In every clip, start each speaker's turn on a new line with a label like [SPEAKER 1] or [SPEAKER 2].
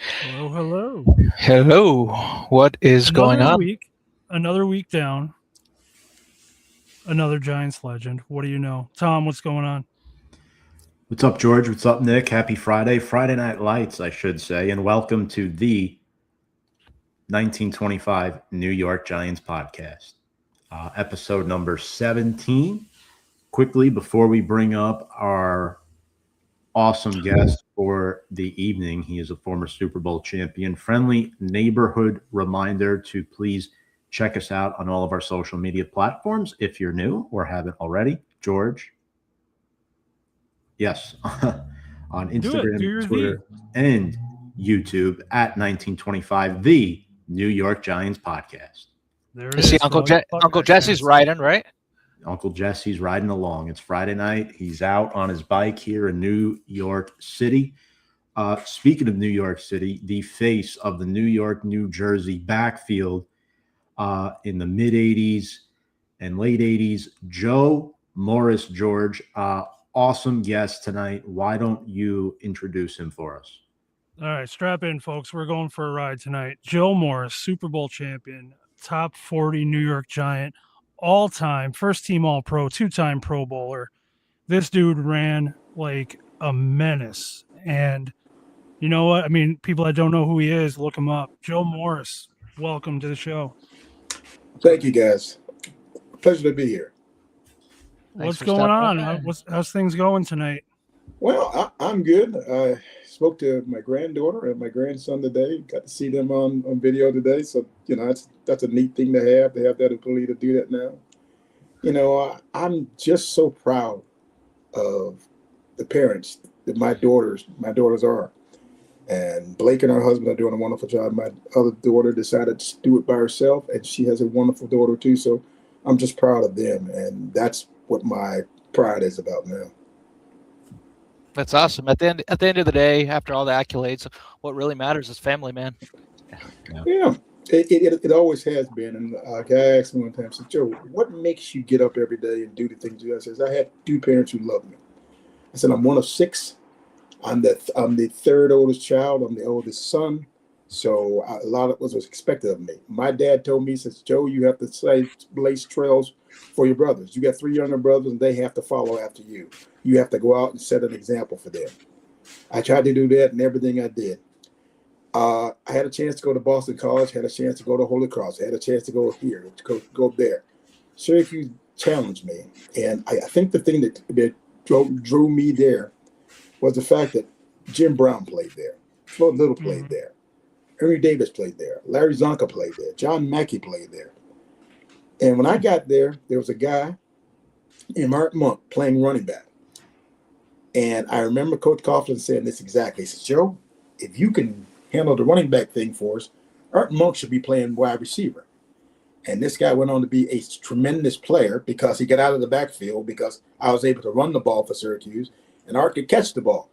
[SPEAKER 1] Hello, hello.
[SPEAKER 2] Hello. What is going
[SPEAKER 1] Another
[SPEAKER 2] on?
[SPEAKER 1] week, another week down, another Giants legend. What do you know? Tom, what's going on?
[SPEAKER 3] What's up, George? What's up, Nick? Happy Friday. Friday Night Lights, I should say, and welcome to the 1925 New York Giants podcast, episode number 17. Quickly, before we bring up our awesome guest for the evening, he is a former Super Bowl champion. Friendly neighborhood reminder to please check us out on all of our social media platforms if you're new or haven't already. George, yes, on
[SPEAKER 1] Do it. Do
[SPEAKER 3] Instagram,
[SPEAKER 1] your thing.
[SPEAKER 3] Twitter, and YouTube at 1925, the New York Giants podcast.
[SPEAKER 1] There it
[SPEAKER 2] I see
[SPEAKER 1] is. for all you
[SPEAKER 2] Uncle
[SPEAKER 1] Buckeye
[SPEAKER 2] Jesse's
[SPEAKER 1] fans.
[SPEAKER 2] riding, right?
[SPEAKER 3] Uncle Jesse's riding along. It's Friday night. He's out on his bike here in New York City. Speaking of New York City, the face of the New York, New Jersey backfield in the mid 80s and late 80s, Joe Morris, George. Awesome guest tonight. Why don't you introduce him for us?
[SPEAKER 1] All right, strap in, folks. We're going for a ride tonight. Joe Morris, Super Bowl champion, top 40 New York Giant, all time, first team All Pro, two-time Pro Bowler. This dude ran like a menace. And you know what? I mean, people that don't know who he is, look him up. Joe Morris, welcome to the show.
[SPEAKER 4] Thank you, guys. Pleasure to be here.
[SPEAKER 1] What's
[SPEAKER 2] for
[SPEAKER 1] going
[SPEAKER 2] stopping
[SPEAKER 1] on?
[SPEAKER 2] by.
[SPEAKER 1] How's things going tonight?
[SPEAKER 4] Well, I'm good. I spoke to my granddaughter and my grandson today. Got to see them on video today. So, that's a neat thing to have that ability to do that now. I'm just so proud of the parents that my daughters are. And Blake and her husband are doing a wonderful job. My other daughter decided to do it by herself, and she has a wonderful daughter too. So I'm just proud of them, and that's what my pride is about now.
[SPEAKER 2] That's awesome. At the end of the day, after all the accolades, what really matters is family, man.
[SPEAKER 4] Yeah, it always has been. And a guy asked me one time, said, "Joe, what makes you get up every day and do the things you do?" I says, "I had two parents who loved me." I said, "I'm one of six. I'm the third oldest child. I'm the oldest son. So a lot of what was expected of me. My dad told me, he says, Joe, you have to blaze trails for your brothers. You got three younger brothers, and they have to follow after you. You have to go out and set an example for them." I tried to do that in everything I did. I had a chance to go to Boston College, had a chance to go to Holy Cross, had a chance to go here, to go there. Syracuse challenged me. And I think the thing that drew me there was the fact that Jim Brown played there, Floyd Little played there, Ernie Davis played there, Larry Zonka played there, John Mackey played there. And when I got there, there was a guy in Art Monk playing running back. And I remember Coach Coughlin saying this exactly. He says, Joe, if you can handle the running back thing for us, Art Monk should be playing wide receiver. And this guy went on to be a tremendous player because he got out of the backfield because I was able to run the ball for Syracuse and Art could catch the ball.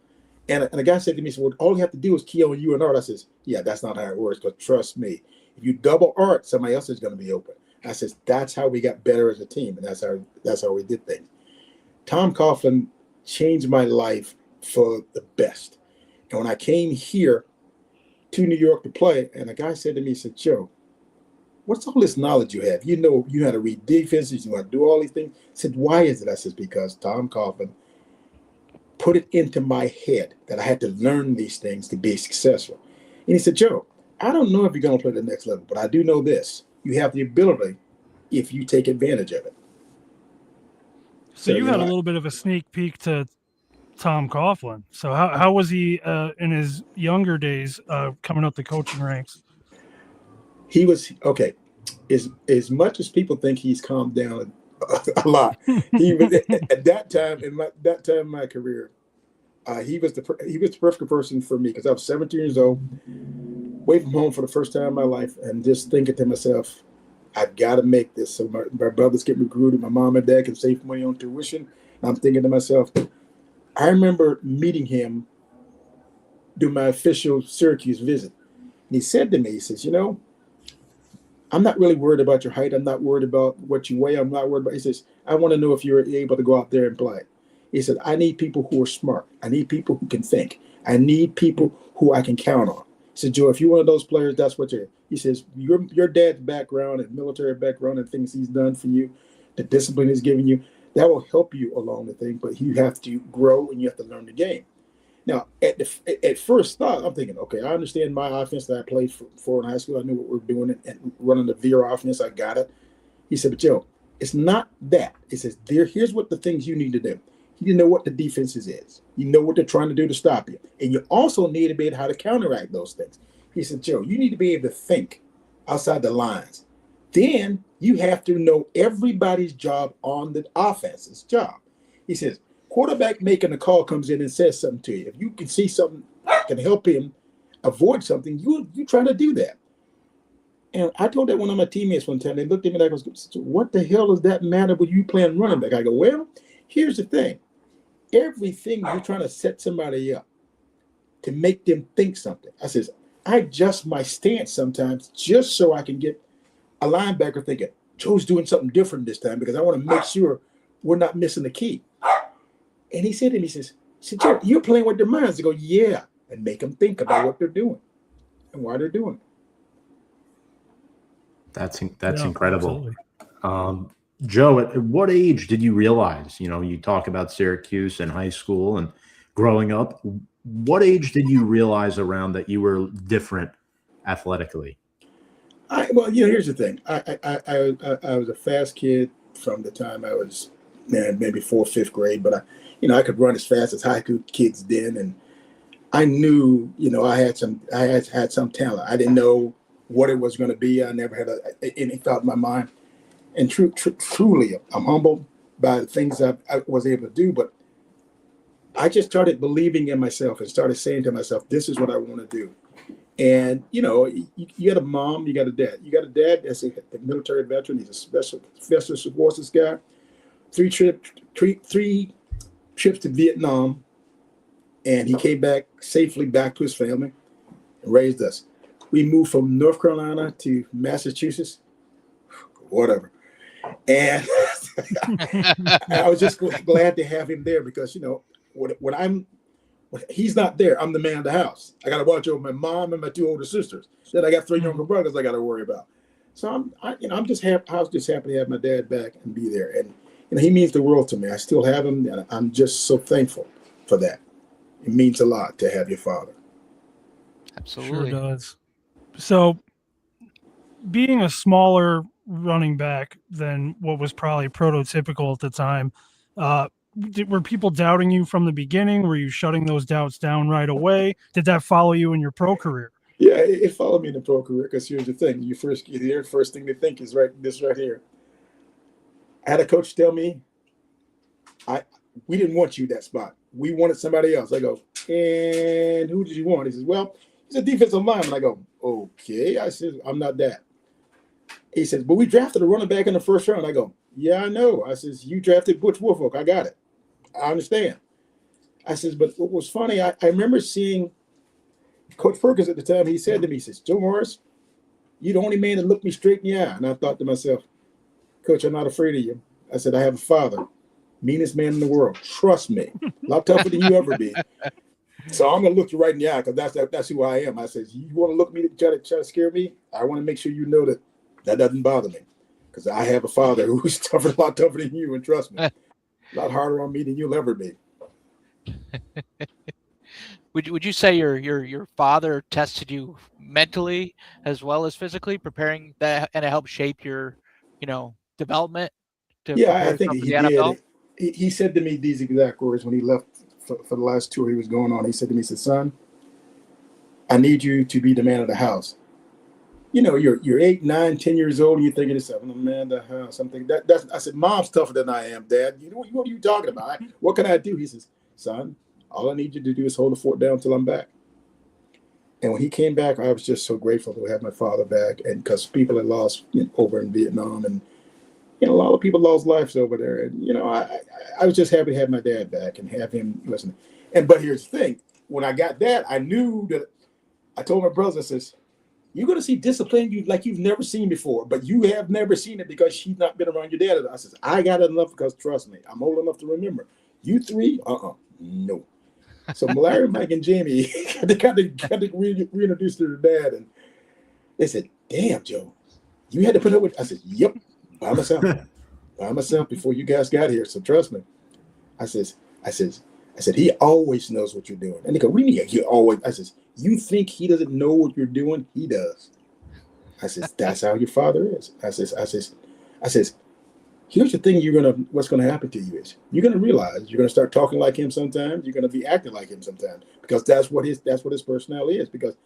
[SPEAKER 4] And a guy said to me, well, all you have to do is key on you and Art. I says, yeah, that's not how it works, but trust me. If you double Art, somebody else is going to be open. I says, that's how we got better as a team, and that's how we did things. Tom Coughlin changed my life for the best. And when I came here to New York to play, and a guy said to me, he said, Joe, what's all this knowledge you have? You know you how to read defenses, you know how to do all these things. I said, why is it? I said, because Tom Coughlin put it into my head that I had to learn these things to be successful. And he said, Joe, I don't know if you're going to play the next level, but I do know this. You have the ability if you take advantage of it.
[SPEAKER 1] So you had a little bit of a sneak peek to Tom Coughlin. So how was he in his younger days coming up the coaching ranks?
[SPEAKER 4] He was, okay, as much as people think he's calmed down a lot, he was at that time in my career, he was the perfect person for me because I was 17 years old, away from home for the first time in my life, and just thinking to myself, I've got to make this so my brothers get recruited, my mom and dad can save money on tuition. And I'm thinking to myself, I remember meeting him during my official Syracuse visit. And he said to me, he says, I'm not really worried about your height. I'm not worried about what you weigh. I'm not worried about, he says, I want to know if you're able to go out there and play. He said, I need people who are smart. I need people who can think. I need people who I can count on. said, Joe, if you're one of those players, that's what you're. He says, your dad's background and military background and things he's done for you, the discipline he's given you, that will help you along the thing. But you have to grow and you have to learn the game. Now, at first thought, I'm thinking, okay, I understand my offense that I played for in high school. I knew what we were doing and running the veer offense. I got it. He said, but Joe, it's not that. He says, here's what the things you need to do. You need to know what the defenses is. You know what they're trying to do to stop you. And you also need to be able to how to counteract those things. He said, Joe, you need to be able to think outside the lines. Then you have to know everybody's job on the offense's job. He says, quarterback making a call comes in and says something to you. If you can see something that can help him avoid something, you try to do that. And I told that one of my teammates one time. They looked at me like, what the hell does that matter when you playing running back? I go, well, here's the thing. Everything you're trying to set somebody up to make them think something. I says, I adjust my stance sometimes just so I can get a linebacker thinking, Joe's doing something different this time because I want to make sure we're not missing the key. And he said to me, he says, Joe, you're playing with their minds. I go, yeah, and make them think about what they're doing and why they're doing it.
[SPEAKER 3] That's incredible. Joe, at what age did you realize, you talk about Syracuse and high school and growing up, what age did you realize around that you were different athletically?
[SPEAKER 4] Well, here's the thing. I was a fast kid from the time I was maybe 4th, 5th grade, but I could run as fast as high school kids did, and I knew, I had some talent. I didn't know what it was going to be. I never had any thought in my mind. And truly, I'm humbled by the things I was able to do, but I just started believing in myself and started saying to myself, this is what I want to do. And, you got a mom, you got a dad. You got a dad that's a military veteran. He's a special forces guy. 3 trips to Vietnam, and he came back safely back to his family and raised us. We moved from North Carolina to Massachusetts, whatever. And I was just glad to have him there because, when he's not there, I'm the man of the house. I got to watch over my mom and my 2 older sisters. Then I got 3 younger brothers I got to worry about. So I'm just happy. I was just happy to have my dad back and be there. And he means the world to me. I still have him, and I'm just so thankful for that. It means a lot to have your father.
[SPEAKER 2] Absolutely.
[SPEAKER 1] Sure does. So, being a smaller running back than what was probably prototypical at the time, were people doubting you from the beginning? Were you shutting those doubts down right away? Did that follow you in your pro career?
[SPEAKER 4] Yeah, it followed me in the pro career because here's the thing. You first get here, first thing they think is this right here. I had a coach tell me, we didn't want you that spot. We wanted somebody else. I go, and who did you want? He says, well, he's a defensive lineman. I go, okay. I said, I'm not that. He says, but we drafted a running back in the 1st round. I go, yeah, I know. I says, you drafted Butch Woolfolk. I got it. I understand. I says, but what was funny, I remember seeing Coach Perkins at the time. He said to me, he says, Joe Morris, you're the only man that looked me straight in the eye. And I thought to myself, Coach, I'm not afraid of you. I said, I have a father, meanest man in the world. Trust me, a lot tougher than you ever be. So I'm gonna look you right in the eye because that's who I am. I said, you want to look me to try to scare me? I want to make sure you know that doesn't bother me because I have a father who's a lot tougher than you, and trust me, a lot harder on me than you'll ever be.
[SPEAKER 2] Would you say your father tested you mentally as well as physically, preparing that, and it helped shape your development?
[SPEAKER 4] Yeah, I think he did. He said to me these exact words when he left for the last tour he was going on. He said to me, he said, son, I need you to be the man of the house. You're 8, 9, 10 years old, and you're thinking to yourself, I'm the man of the house. I'm thinking I said, Mom's tougher than I am, Dad. What are you talking about? What can I do? He says, son, all I need you to do is hold the fort down until I'm back. And when he came back, I was just so grateful to have my father back, and because people had lost over in Vietnam, and a lot of people lost lives over there. And I was just happy to have my dad back and have him listen. But here's the thing: when I got that, I knew that. I told my brothers, I says, you're going to see discipline like you've never seen before, but you have never seen it because she's not been around your dad. I says, I got enough because trust me, I'm old enough to remember. You 3, no. So Larry, Mike, and Jamie they got to reintroduce to their dad, and they said, "Damn, Joe, you had to put up with." I said, "Yep, by myself before you guys got here. So trust me." I said, he always knows what you're doing. And they go, "We need you always." I says, "You think he doesn't know what you're doing? He does." I says, "That's how your father is." I says, "Here's the thing what's gonna happen to you is you're gonna realize you're gonna start talking like him sometimes, you're gonna be acting like him sometimes, because that's what his personality is, because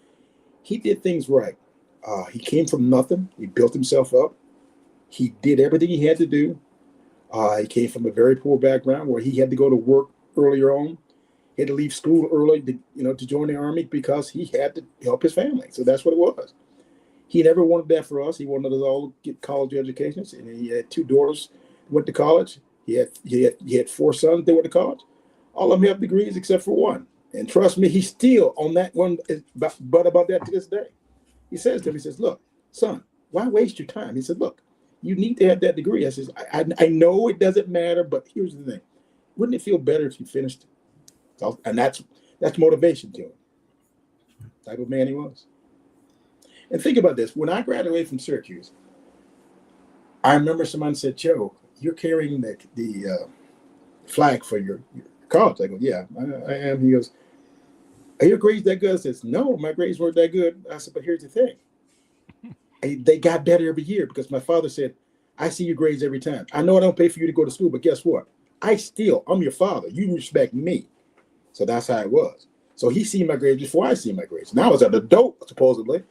[SPEAKER 4] he did things right. He came from nothing, he built himself up, he did everything he had to do. He came from a very poor background where he had to go to work earlier on. He had to leave school early to join the Army because he had to help his family. So that's what it was. He never wanted that for us. He wanted us all to get college educations, and he had 2 daughters who went to college. He had 4 sons that went to college. All of them have degrees except for one. And trust me, he's still on that one, but about that to this day. He says to him, he says, "Look, son, why waste your time?" He said, "Look, you need to have that degree." I says, I know it doesn't matter, but here's the thing. Wouldn't it feel better if you finished? So, and that's motivation to him. Type of man he was. And think about this. When I graduated from Syracuse, I remember someone said, "Joe, you're carrying the flag for your college." I go, "Yeah, I am." He goes, "Are your grades that good?" I says, "No, my grades weren't that good." I said, "But here's the thing. They got better every year because my father said, I see your grades every time. I know I don't pay for you to go to school, but guess what? I'm your father. You respect me." So that's how it was. So he seen my grades before I seen my grades. Now I was an adult, supposedly,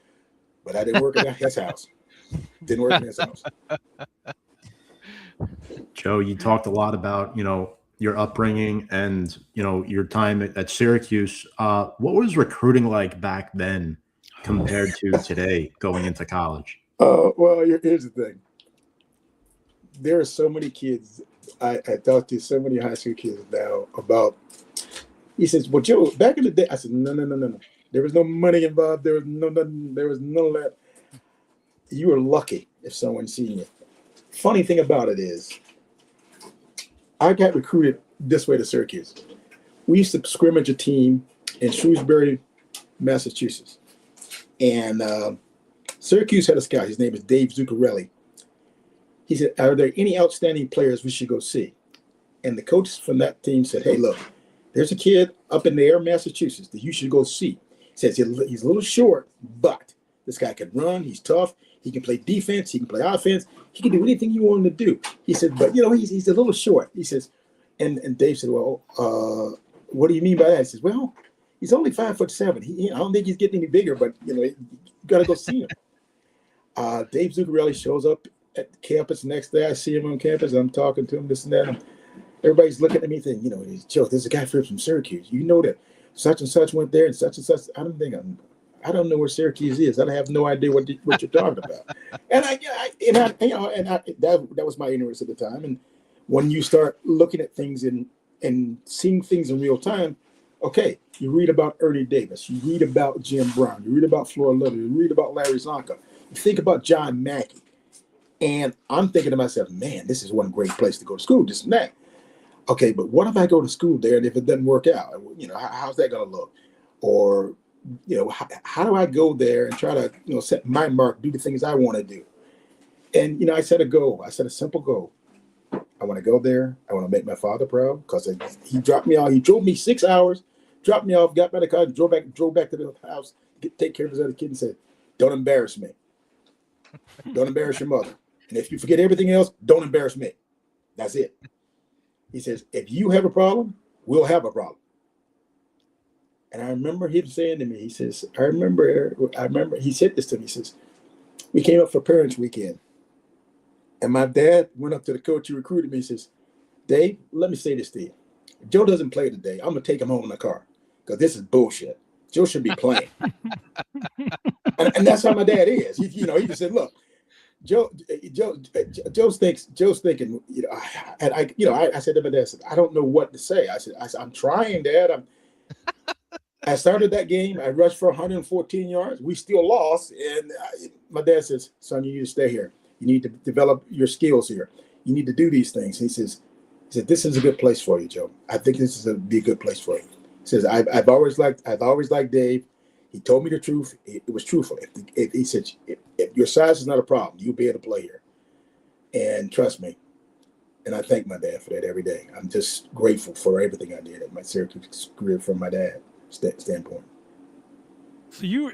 [SPEAKER 4] but I didn't work in his house. Didn't work in his house.
[SPEAKER 3] Joe, you talked a lot about, your upbringing and, your time at Syracuse. What was recruiting like back then compared to today going into college?
[SPEAKER 4] Well, here's the thing. There are so many kids. I talked to so many high school kids now about. He says, "Well, Joe, back in the day," I said, No. There was no money involved. There was none of that. You were lucky if someone seen you. Funny thing about it is, I got recruited this way to Syracuse. We used to scrimmage a team in Shrewsbury, Massachusetts, and Syracuse had a scout. His name is Dave Zuccarelli. He said, "Are there any outstanding players we should go see?" And the coach from that team said, "Hey, look, there's a kid up in the air, Massachusetts, that you should go see." He says he's a little short, but this guy can run. He's tough. He can play defense. He can play offense. He can do anything you want him to do. He said, but he's a little short. He says, and Dave said, "Well, what do you mean by that?" He says, "Well, he's only 5'7". I don't think he's getting any bigger, but you got to go see him." Dave Zuccarelli shows up at campus the next day. I see him on campus. I'm talking to him, this and that. And everybody's looking at me thinking, "Joe, there's a guy from Syracuse. You know that such and such went there and such." I don't know where Syracuse is. I have no idea what you're talking about. And that was my ignorance at the time. And when you start looking at things and seeing things in real time, okay, you read about Ernie Davis, you read about Jim Brown, you read about Flora Little, you read about Larry Zonka, you think about John Mackey. And I'm thinking to myself, man, this is one great place to go to school, this and that. Okay, but what if I go to school there and if it doesn't work out? How's that going to look? Or, how do I go there and try to, set my mark, do the things I want to do? And, I set a goal. I set a simple goal. I want to go there. I want to make my father proud because he dropped me off. He drove me 6 hours, dropped me off, got by the car, drove back to the house, take care of his other kid and said, "Don't embarrass me. Don't embarrass your mother. And if you forget everything else, don't embarrass me. That's it." He says, "If you have a problem, we'll have a problem." And I remember him saying to me, he says, I remember he said this to me. He says, we came up for Parents Weekend. And my dad went up to the coach who recruited me. He says, "Dave, let me say this to you. If Joe doesn't play today, I'm going to take him home in the car because this is bullshit. Joe should be playing." and that's how my dad is. He just said, "Look, Joe's thinking, and I said to my dad, I don't know what to say. I said, I'm trying, Dad. I started that game. I rushed for 114 yards. We still lost. And my dad says, "Son, you need to stay here. You need to develop your skills here. You need to do these things." He said, "This is a good place for you, Joe. I think this is be a good place for you." Says I've always liked Dave. He told me the truth. It was truthful. If he said if your size is not a problem, you'll be able to play here. And trust me, and I thank my dad for that every day. I'm just grateful for everything I did at my Syracuse career from my dad standpoint.
[SPEAKER 1] So you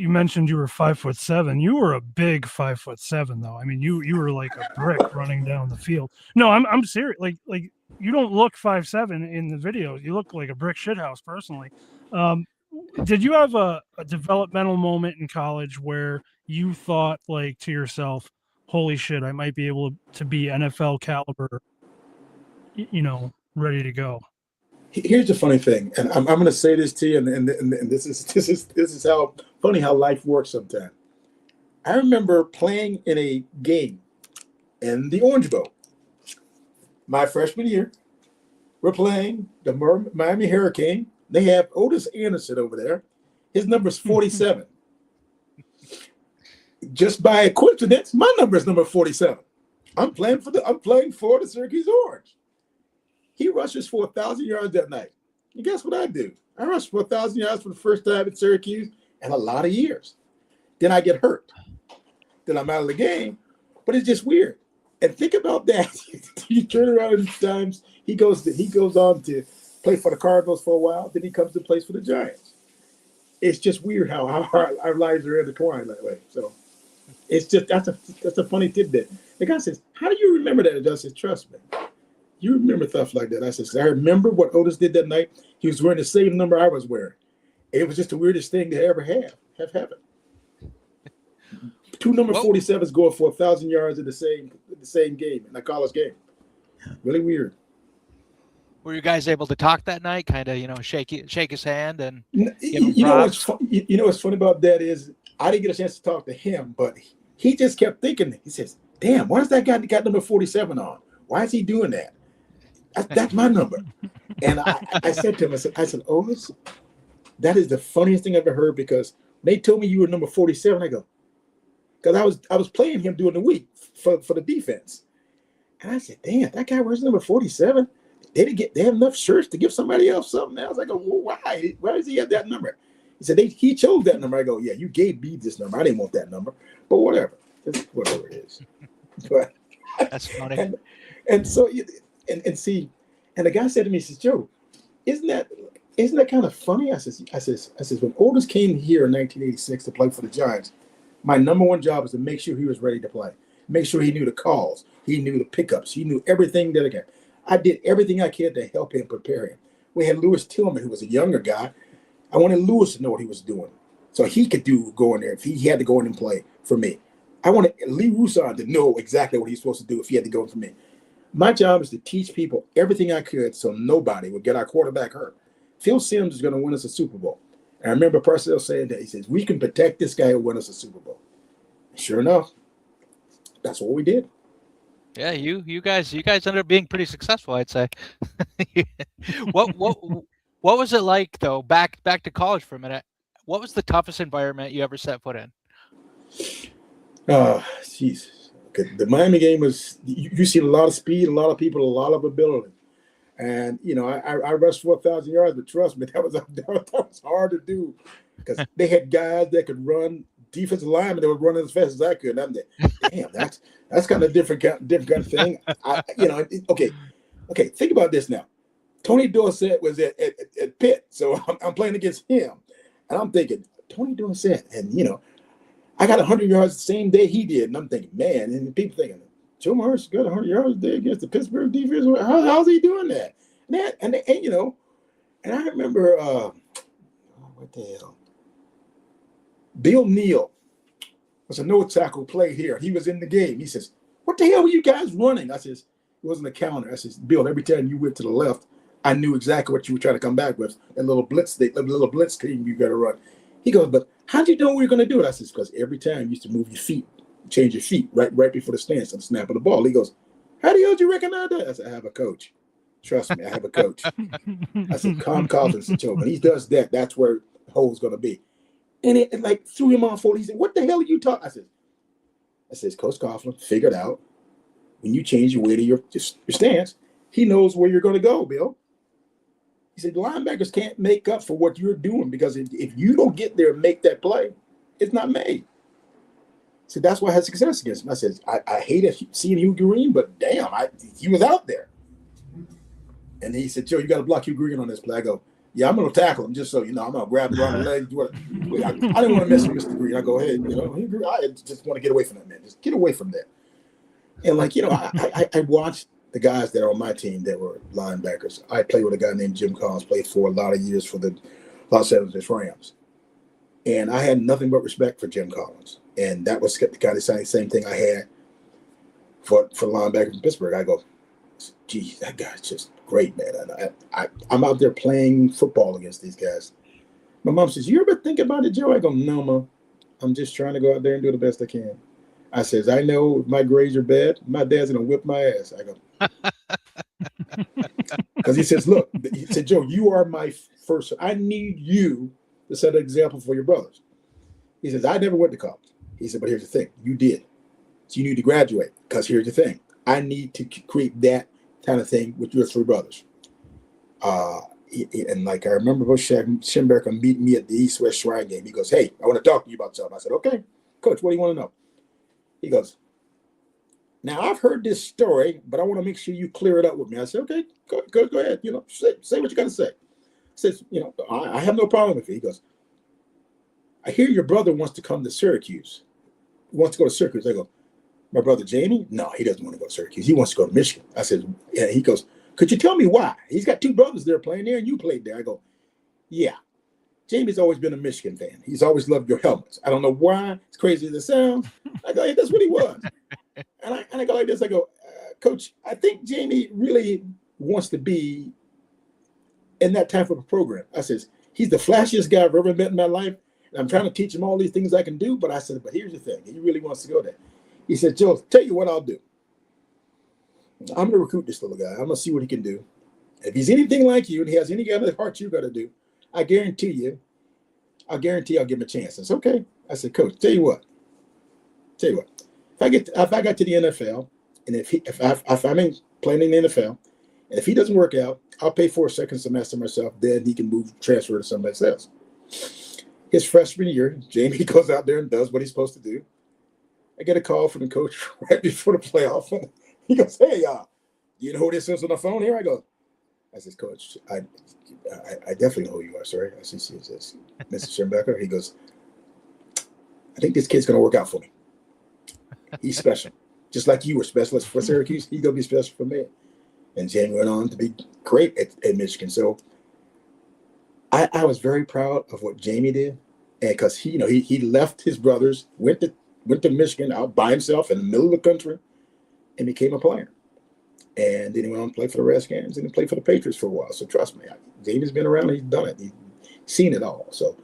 [SPEAKER 1] mentioned you were 5'7". You were a big 5'7", though. I mean, you were like a brick running down the field. No, I'm serious. Like you don't look 5'7" in the videos. You look like a brick shithouse personally. Did you have a developmental moment in college where you thought like to yourself, holy shit, I might be able to be NFL caliber, ready to go?
[SPEAKER 4] Here's the funny thing, and I'm going to say this to you, and this is how funny how life works sometimes. I remember playing in a game in the Orange Bowl. My freshman year, we're playing the Miami Hurricane. They have Otis Anderson over there. His number is 47. Just by coincidence, my number is number 47. I'm playing for the Syracuse Orange. He rushes for 1,000 yards that night. And guess what I do? I rushed for 1,000 yards for the first time at Syracuse in a lot of years. Then I get hurt. Then I'm out of the game. But it's just weird. And think about that. You turn around and times he goes on to play for the Cardinals for a while. Then he comes to play for the Giants. It's just weird how our lives are intertwined that way. So it's just that's a funny tidbit. The guy says, "How do you remember that?" I said, "Trust me. You remember stuff like that." I said, "I remember what Otis did that night. He was wearing the same number I was wearing. It was just the weirdest thing to ever have happened. Two number 47s going for 1,000 yards in the same game, in a college game. Really weird."
[SPEAKER 2] Were you guys able to talk that night? Kind of, shake his hand and
[SPEAKER 4] you know what's funny about that is I didn't get a chance to talk to him, but he just kept thinking. He says, "Damn, why does that guy got number 47 on? Why is he doing that? That's my number." And I said to him, I said, "Otis, that is the funniest thing I've ever heard, because they told me you were number 47. I go, because I was playing him during the week for the defense. And I said, damn, that guy wears number 47. They have enough shirts to give somebody else something else. I go, well, why? Why does he have that number? He said, he chose that number. I go, yeah, you gave me this number. I didn't want that number, but whatever. It's whatever it is. But
[SPEAKER 2] that's funny.
[SPEAKER 4] And so and see, and the guy said to me, he says, "Joe, isn't that kind of funny?" I says, when Otis came here in 1986 to play for the Giants, my number one job was to make sure he was ready to play. Make sure he knew the calls. He knew the pickups. He knew everything that again. I did everything I could to help him prepare him. We had Lewis Tillman, who was a younger guy. I wanted Lewis to know what he was doing, so he could go in there if he had to go in and play for me. I wanted Lee Roussan to know exactly what he's supposed to do if he had to go in for me. My job is to teach people everything I could so nobody would get our quarterback hurt. Phil Simms is going to win us a Super Bowl. And I remember Parcells saying that. He says, "We can protect this guy who win us a Super Bowl." Sure enough, that's what we did.
[SPEAKER 2] Yeah, you guys ended up being pretty successful, I'd say. What was it like though? Back to college for a minute. What was the toughest environment you ever set foot in?
[SPEAKER 4] Jeez. Okay. The Miami game was, you see a lot of speed, a lot of people, a lot of ability. And, I rushed for 1,000 yards, but trust me, that was hard to do, because they had guys that could run, defensive linemen that were running as fast as I could. And I'm there, damn, that's kind of different kind of thing. Okay, think about this now. Tony Dorsett was at Pitt, so I'm playing against him. And I'm thinking, Tony Dorsett, and, I got 100 yards the same day he did. And I'm thinking, man, and people thinking, Joe Morris got 100 yards a day against the Pittsburgh defense. How's he doing that? And I remember, what the hell? Bill Neal was a no tackle play here. He was in the game. He says, "What the hell were you guys running?" I says, "It wasn't a counter." I says, "Bill, every time you went to the left, I knew exactly what you were trying to come back with. That little blitz team you got to run." He goes, "But how'd you know we were going to do it?" I says, "Because every time you used to move your feet, change your feet right before the stance and snap of the ball." He goes, "How the hell did you recognize that?" I said, "I have a coach. Trust me, I have a coach." I said, "Con Coughlin, Joe, when he does that, that's where the hole's going to be." And it like threw him off. He said, "What the hell are you talking?" I said, "Coach Coughlin figured out when you change your way to your stance, he knows where you're going to go, Bill." He said, linebackers can't make up for what you're doing because if you don't get there and make that play, it's not made. So that's why I had success against him. I said, I hated seeing Hugh Green, but damn, he was out there. And he said, Joe, you got to block Hugh Green on this play. I go, yeah, I'm going to tackle him just so you know. I'm going to grab him around the leg. I didn't want to mess with Mr. Green. I go, hey, Hugh Green, I just want to get away from that man. Just get away from that. And I watched the guys that are on my team that were linebackers. I played with a guy named Jim Collins, played for a lot of years for the Los Angeles Rams. And I had nothing but respect for Jim Collins. And that was the kind of same thing I had for linebackers in Pittsburgh. I go, gee, that guy's just great, man. And I'm out there playing football against these guys. My mom says, you ever think about it, Joe? I go, no, Mom. I'm just trying to go out there and do the best I can. I says, I know if my grades are bad, my dad's going to whip my ass. I go, because he says, look, he said, Joe, you are my first. I need you to set an example for your brothers. He says, I never went to college. He said, but here's the thing. You did. So you need to graduate because here's the thing. I need to create that kind of thing with your three brothers. And like I remember Bush Schemberger meet me at the East-West Shrine game. He goes, hey, I want to talk to you about something. I said, okay, Coach, what do you want to know? He goes, now I've heard this story, but I want to make sure you clear it up with me. I said, okay, go ahead. Say what you got to say. He says, I have no problem with it. He goes, I hear your brother wants to come to Syracuse. He wants to go to Syracuse. I go, my brother Jamie? No, he doesn't want to go to Syracuse. He wants to go to Michigan. I said, yeah. He goes, could you tell me why? He's got two brothers there playing there, and you played there. I go, yeah. Jamie's always been a Michigan fan. He's always loved your helmets. I don't know why. It's crazy as it sounds. I go, hey, that's what he was. And I go like this. I go, Coach, I think Jamie really wants to be in that type of a program. I says, he's the flashiest guy I've ever met in my life. And I'm trying to teach him all these things I can do. But I said, but here's the thing. He really wants to go there. He said, Joe, tell you what I'll do. I'm going to recruit this little guy. I'm going to see what he can do. If he's anything like you and he has any kind of heart you got to do, I guarantee I'll give him a chance. I said, okay. I said, Coach, tell you what. If I got to the NFL, and if I'm playing in the NFL, and if he doesn't work out, I'll pay for a second semester myself. Then he can transfer to somebody else. His freshman year, Jamie goes out there and does what he's supposed to do. I get a call from the coach right before the playoff. He goes, hey, you know who this is on the phone here? I says, Coach, I definitely know who you are, sir. I says, Mr. Schemberger. He goes, I think this kid's going to work out for me. He's special. Just like you were special for Syracuse, he's going to be special for me. And Jamie went on to be great at Michigan. So I was very proud of what Jamie did. And because he left his brothers, went to Michigan out by himself in the middle of the country and became a player. And then he went on to play for the Redskins and then played for the Patriots for a while. So trust me, Jamie's been around. He's done it. He's seen it all. So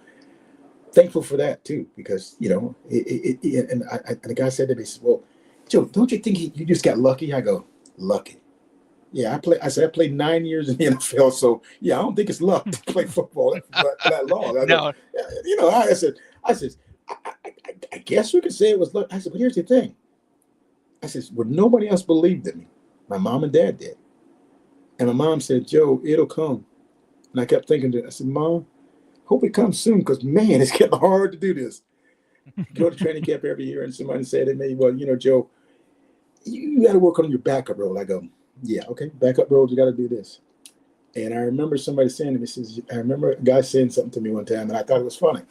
[SPEAKER 4] thankful for that too, because and the guy said to me, he said, well, Joe, don't you think you just got lucky? I go, lucky. Yeah, I played 9 years in the NFL, so yeah, I don't think it's luck to play football for that long.
[SPEAKER 2] No.
[SPEAKER 4] I said, I guess you could say it was luck. I said, but here's the thing. I said, well, nobody else believed in me. My mom and dad did. And my mom said, Joe, it'll come. And I kept thinking, I said, Mom, hope it comes soon because, man, it's getting hard to do this. Go to training camp every year, and somebody said to me, well, Joe, you got to work on your backup role. I go, yeah, okay, backup role, you got to do this. And I remember somebody saying to me, I remember a guy saying something to me one time, and I thought it was funny.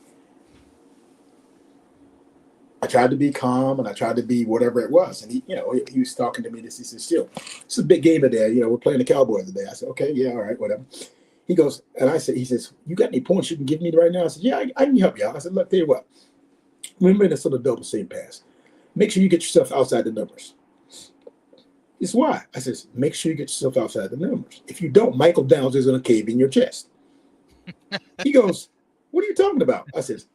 [SPEAKER 4] I tried to be calm, and I tried to be whatever it was. And he was talking to me. He said, still, it's a big game today. We're playing the Cowboys today. I said, okay, yeah, all right, whatever. He goes, and he says, you got any points you can give me right now? I said, yeah, I can help you out. I said, look, tell you what. Remember this sort of double seam pass. Make sure you get yourself outside the numbers. It's why. I says, make sure you get yourself outside the numbers. If you don't, Michael Downs is going to cave in your chest. He goes, what are you talking about? I says,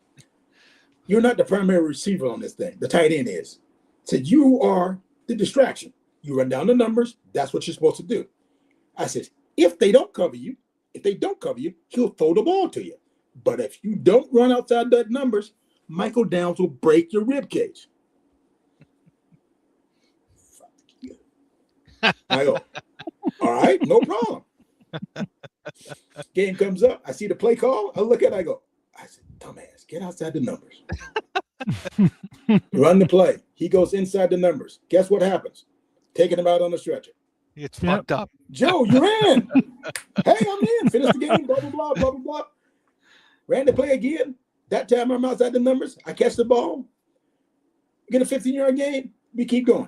[SPEAKER 4] you're not the primary receiver on this thing. The tight end is. I said, you are the distraction. You run down the numbers. That's what you're supposed to do. I says, if they don't cover you, he'll throw the ball to you. But if you don't run outside the numbers, Michael Downs will break your rib cage. I go, all right, no problem. Game comes up. I see the play call. I look at it. I go, I said, dumbass, get outside the numbers. Run the play. He goes inside the numbers. Guess what happens? Taking him out on the stretcher.
[SPEAKER 2] It's
[SPEAKER 1] Yep.
[SPEAKER 2] fucked up.
[SPEAKER 4] Joe, you're in. Hey, I'm in. Finish the game. Blah, blah, blah, blah, blah, blah. Ran the play again. That time I'm outside the numbers. I catch the ball. Get a 15-yard gain. We keep going.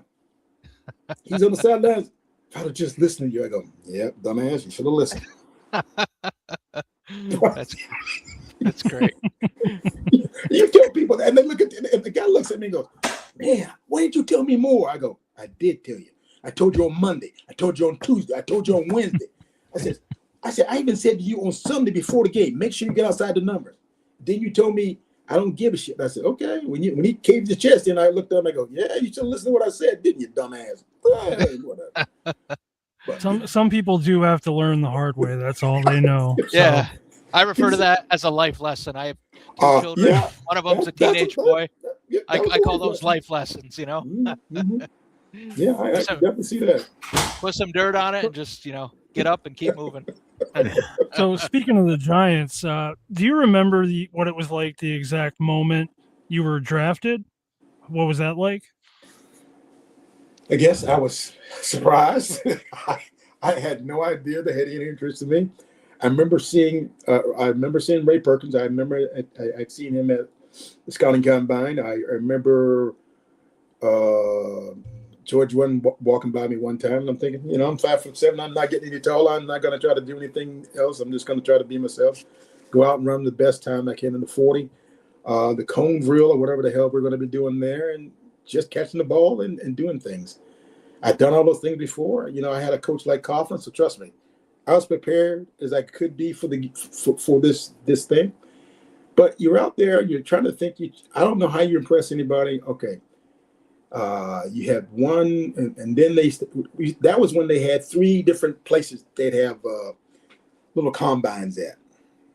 [SPEAKER 4] He's on the sidelines. If I'd have just listened to you, I go, yep, dumbass, you should have listened.
[SPEAKER 2] That's great.
[SPEAKER 4] You tell people that, and they look at and the guy looks at me and goes, man, why didn't you tell me more? I go, I did tell you. I told you on Monday. I told you on Tuesday. I told you on Wednesday. I said, I even said to you on Sunday before the game, make sure you get outside the numbers. Then you told me I don't give a shit. I said, okay. When he caved his chest in, I looked up and I go, yeah, you should listen to what I said, didn't you, dumbass? Hey, whatever. But,
[SPEAKER 1] Some people do have to learn the hard way. That's all they know.
[SPEAKER 2] Yeah. I refer to that as a life lesson. I have two children.
[SPEAKER 4] yeah.
[SPEAKER 2] One of them's a teenage boy. I call those life lessons, you know.
[SPEAKER 4] Mm-hmm. Yeah, I definitely see that.
[SPEAKER 2] Put some dirt on it and just, get up and keep moving.
[SPEAKER 1] So speaking of the Giants, do you remember what it was like the exact moment you were drafted? What was that like?
[SPEAKER 4] I guess I was surprised. I had no idea they had any interest in me. I remember seeing Ray Perkins. I remember I'd seen him at the scouting combine. I remember George Wooden walking by me one time, and I'm thinking, I'm 5'7". I'm not getting any taller. I'm not going to try to do anything else. I'm just going to try to be myself. Go out and run the best time I can in the 40, the cone drill or whatever the hell we're going to be doing there, and just catching the ball and doing things. I've done all those things before. I had a coach like Coughlin, so trust me, I was prepared as I could be for this thing. But you're out there, you're trying to think. I don't know how you impress anybody. Okay, you had one, and then that was when they had 3 different places they'd have little combines at.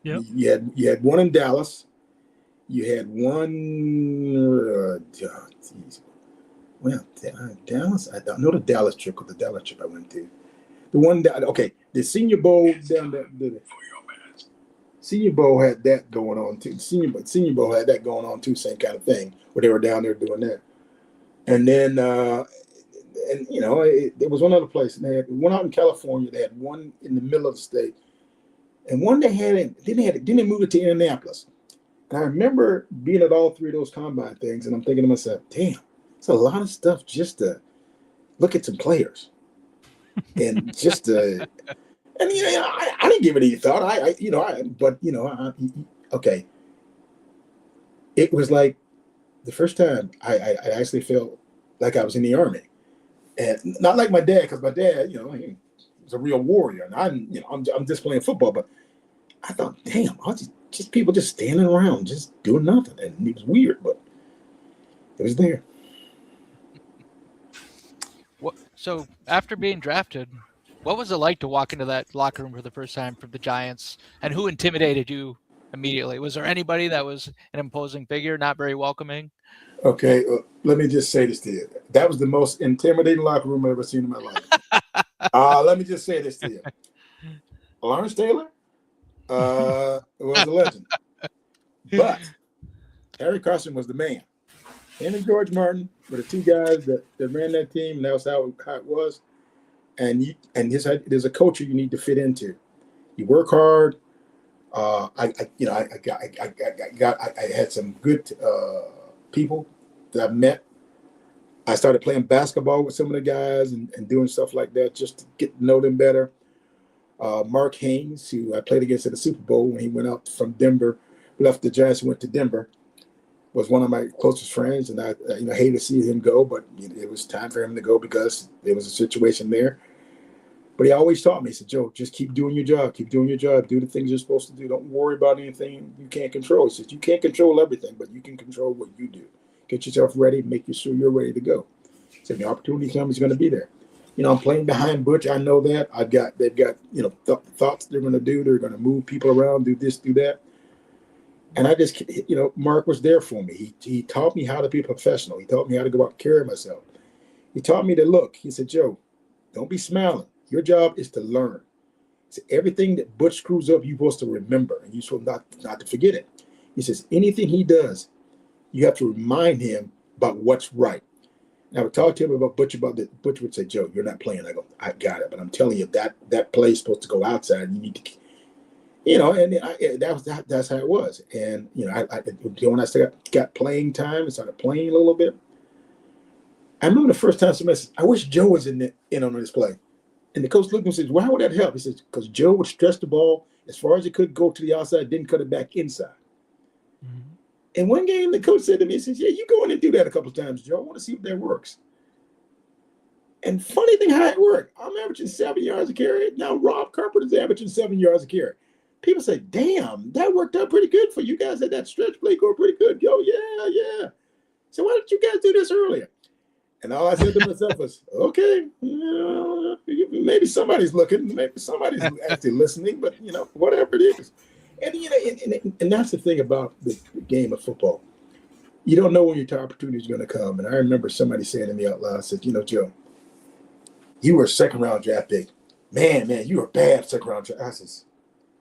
[SPEAKER 1] Yep.
[SPEAKER 4] You had one in Dallas. You had one. Dallas. I don't know the Dallas trip, because the Dallas trip I went to. The one that the Senior Bowl down there. Senior Bowl had that going on too. Senior Bowl had that going on too, same kind of thing, where they were down there doing that. And then, there was one other place, and they had one out in California. They had one in the middle of the state, and one they had then they moved it to Indianapolis. And I remember being at all 3 of those combine things, and I'm thinking to myself, damn, it's a lot of stuff just to look at some players, and just to. And I didn't give it any thought. Okay. It was like the first time I actually felt like I was in the Army, and not like my dad, because my dad, he was a real warrior, and I'm just playing football. But I thought, damn, I was just people just standing around, just doing nothing, and it was weird, but it was there.
[SPEAKER 2] So after being drafted, what was it like to walk into that locker room for the first time for the Giants, and who intimidated you immediately? Was there anybody that was an imposing figure, not very welcoming?
[SPEAKER 4] Okay, let me just say this to you. That was the most intimidating locker room I've ever seen in my life. Let me just say this to you. Lawrence Taylor was a legend. But Harry Carson was the man. Him and George Martin were the 2 guys that ran that team, and that was how it was. And there's a culture you need to fit into. You work hard. I had some good people that I met. I started playing basketball with some of the guys and doing stuff like that just to get to know them better. Mark Haynes, who I played against at the Super Bowl when he went out from Denver, left the Giants and went to Denver, was one of my closest friends, and I hated to see him go, but it was time for him to go because there was a situation there. But he always taught me, he said, Joe, just keep doing your job, do the things you're supposed to do. Don't worry about anything you can't control. He says, you can't control everything, but you can control what you do. Get yourself ready, make sure you're ready to go. He said, the opportunity comes, he's going to be there. I'm playing behind Butch. I know that. They've got thoughts they're going to do. They're going to move people around, do this, do that. And I just, Mark was there for me. He taught me how to be a professional. He taught me how to go out and carry myself. He taught me to look. He said, Joe, don't be smiling. Your job is to learn. So everything that Butch screws up, you're supposed to remember, and you're supposed not to forget it. He says anything he does, you have to remind him about what's right. And I would talk to him about Butch about that. Butch would say, "Joe, you're not playing." I go, "I got it," but I'm telling you that play is supposed to go outside. You need to, and that's how it was. And when I got playing time and started playing a little bit, I remember the first time somebody said, "I wish Joe was in on this play." And the coach looked and says, "Why would that help?" He says, "Because Joe would stretch the ball as far as it could go to the outside, didn't cut it back inside." Mm-hmm. And one game, the coach said to me, he says, "Yeah, you go in and do that a couple of times, Joe. I want to see if that works." And funny thing how it worked. I'm averaging 7 yards a carry. Now Rob Carpenter's averaging 7 yards a carry. People say, "Damn, that worked out pretty good for you guys. That stretch play go pretty good." Yo, yeah. So why didn't you guys do this earlier? And all I said to myself was, "Okay, maybe somebody's looking, maybe somebody's actually listening, but whatever it is." And that's the thing about the game of football. You don't know when your opportunity is going to come. And I remember somebody saying to me out loud, said, "Joe, you were a second-round draft pick. Man, you were a bad second-round draft." I says,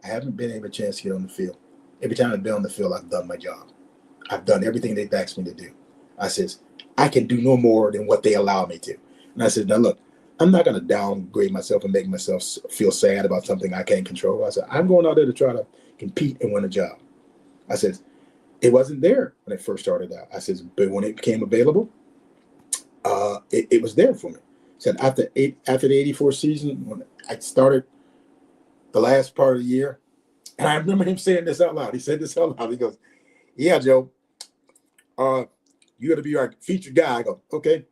[SPEAKER 4] "I haven't been able a chance to get on the field. Every time I've been on the field, I've done my job. I've done everything they've asked me to do." I says, "I can do no more than what they allow me to." And I said, "Now look, I'm not going to downgrade myself and make myself feel sad about something I can't control." I said, "I'm going out there to try to compete and win a job." I said, "It wasn't there when it first started out." I said, "But when it became available, it was there for me." I said, after the 84 season, when I started the last part of the year, and I remember him saying this out loud. He said this out loud. He goes, "Yeah, Joe, you got to be our featured guy." I go, "Okay."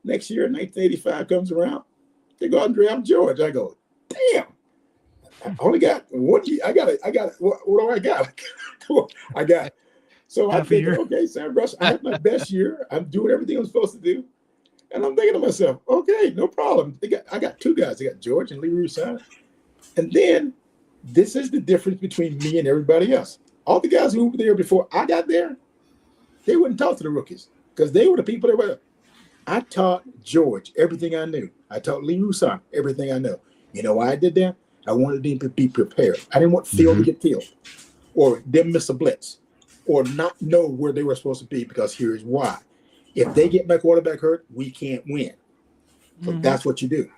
[SPEAKER 4] Next year, 1985 comes around. They go out and draft George. I go, "Damn, I only got 1 year. I got. What do I got? I got." So I'm thinking, okay, Sam Rush, I had my best year. I'm doing everything I'm supposed to do. And I'm thinking to myself, okay, no problem. I got two guys. I got George and Lee Rousseau. And then this is the difference between me and everybody else. All the guys who were there before I got there, they wouldn't talk to the rookies because they were the people that were. I taught George everything I knew. I taught Lee Rousseau everything I know. You know why I did that? I wanted them to be prepared. I didn't want Phil to get killed or them miss a blitz or not know where they were supposed to be, because here's why. If they get my quarterback hurt, we can't win. So that's what you do.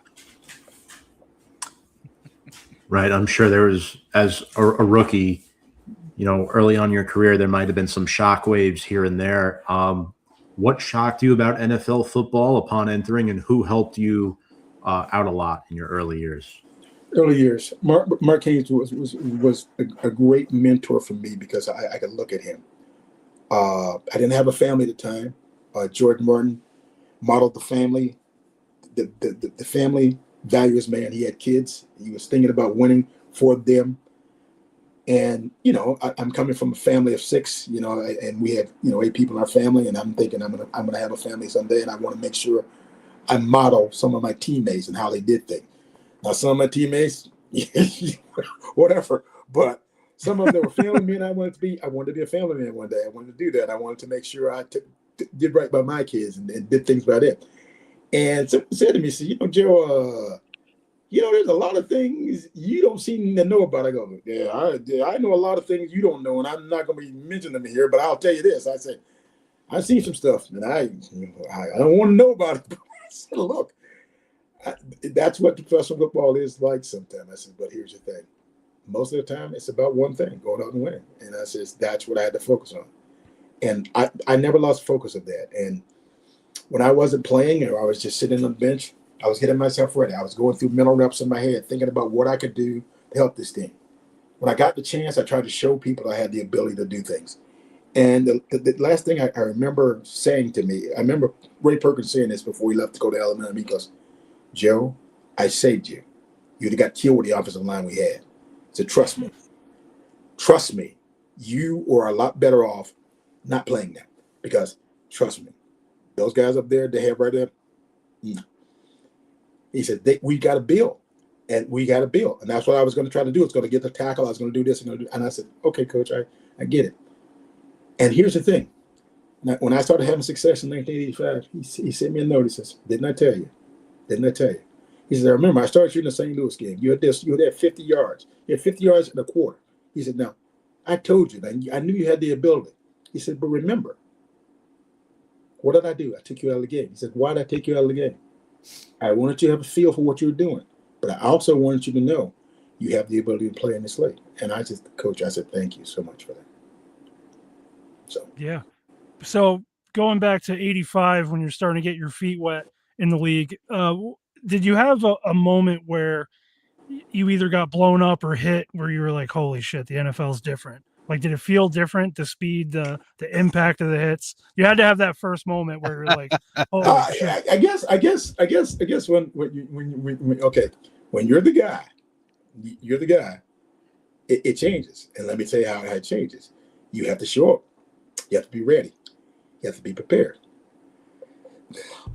[SPEAKER 3] Right. I'm sure there was, as a rookie, early on in your career, there might have been some shockwaves here and there. What shocked you about NFL football upon entering, and who helped you out a lot in your early years?
[SPEAKER 4] Mark Haynes was a great mentor for me because I could look at him. I didn't have a family at the time. George Martin modeled the family, the family values man. He had kids. He was thinking about winning for them. And, I'm coming from a family of 6, and we had, 8 people in our family. And I'm thinking I'm going to have a family someday. And I want to make sure I model some of my teammates and how they did things. Now, some of my teammates, whatever, but some of them were family men I wanted to be. I wanted to be a family man one day. I wanted to do that. I wanted to make sure I did right by my kids and did things by them. And someone said to me, "Joe, there's a lot of things you don't seem to know about." I go, "Yeah, I know a lot of things you don't know, and I'm not going to be mentioning them here, but I'll tell you this." I said, "I've seen some stuff, and I don't want to know about it." I said, "Look, that's what professional football is like sometimes." I said, "But here's the thing. Most of the time, it's about one thing, going out and winning." And I said, that's what I had to focus on. And I never lost focus of that. And when I wasn't playing or I was just sitting on the bench, I was getting myself ready. I was going through mental reps in my head, thinking about what I could do to help this team. When I got the chance, I tried to show people I had the ability to do things. And the last thing I remember saying to me, I remember Ray Perkins saying this before he left to go to Alabama. He goes, "Joe, I saved you. You'd have got killed with the offensive line we had. So trust me. Trust me. You are a lot better off not playing that, because trust me, those guys up there, they have right there." He said, "We got to build, and we got to build." And that's what I was going to try to do. It's going to get the tackle. I was going to do this. And I said, "Okay, coach, I get it." And here's the thing. When I started having success in 1985, he sent me a note. He says, "Didn't I tell you? Didn't I tell you?" He said, I remember I started shooting the St. Louis game. You had 50 yards. You had 50 yards in a quarter. He said, now, I told you, I knew you had the ability. He said, but remember, what did I do? I took you out of the game. He said, why did I take you out of the game? I wanted you to have a feel for what you were doing, but I also wanted you to know you have the ability to play in this league. And I said, thank you so much for that. So,
[SPEAKER 1] yeah. So going back to 85, when you're starting to get your feet wet in the league, did you have a moment where you either got blown up or hit where you were like, holy shit, the NFL's different? Like, did it feel different? The speed, the impact of the hits. You had to have that first moment where you're like, "Oh shit!"
[SPEAKER 4] I guess when you're the guy, it changes. And let me tell you how it changes. You have to show up. You have to be ready. You have to be prepared.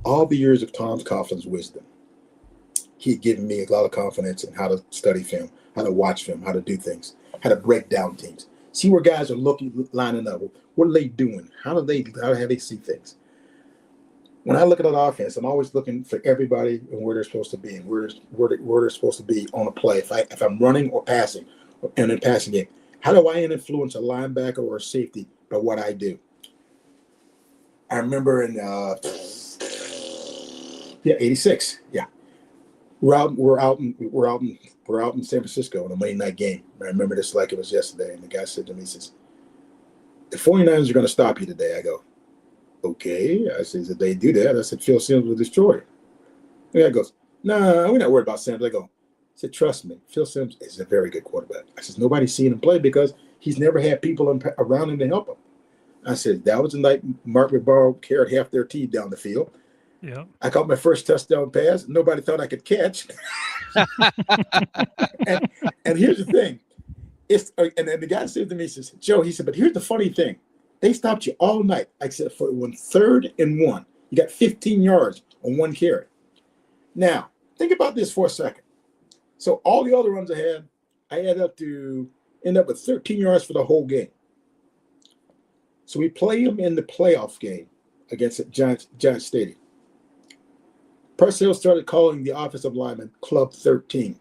[SPEAKER 4] All the years of Tom Coughlin's wisdom, he had given me a lot of confidence in how to study film, how to watch film, how to do things, how to break down teams. See where guys are lining up. What are they doing? How do they see things? When I look at an offense, I'm always looking for everybody and where they're supposed to be and where they're supposed to be on a play. If I'm running or passing, in a passing game, how do I influence a linebacker or a safety by what I do? I remember in 86. Yeah, we're out in San Francisco in a Monday night game. I remember this like it was yesterday. And the guy said to me, he says, the 49ers are going to stop you today. I go, okay. I said, if they do that, I said, Phil Simms will destroy you. The guy goes, no, we're not worried about Simms. I go, I said, trust me, Phil Simms is a very good quarterback. I said, nobody's seen him play because he's never had people around him to help him. I said, that was the night Mark McBarrow carried half their team down the field.
[SPEAKER 1] Yeah.
[SPEAKER 4] I caught my first touchdown pass. Nobody thought I could catch. and here's the thing. And then the guy said to me, he says, Joe, he said, but here's the funny thing. They stopped you all night, except for 3rd and 1. You got 15 yards on one carry. Now, think about this for a second. So all the other runs I end up with 13 yards for the whole game. So we play them in the playoff game against Giants Stadium. Parcells started calling the offensive lineman Club 13.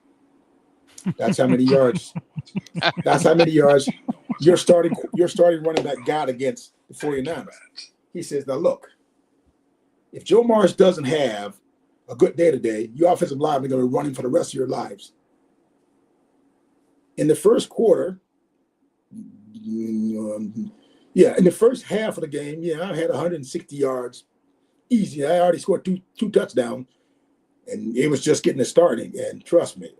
[SPEAKER 4] That's how many yards. That's how many yards you're starting running back got against the 49ers. He says, now look, if Joe Morris doesn't have a good day today, your offensive lineman are going to be running for the rest of your lives. In the first quarter, in the first half of the game, I had 160 yards. Easy. I already scored two touchdowns, and it was just getting it started. And trust me,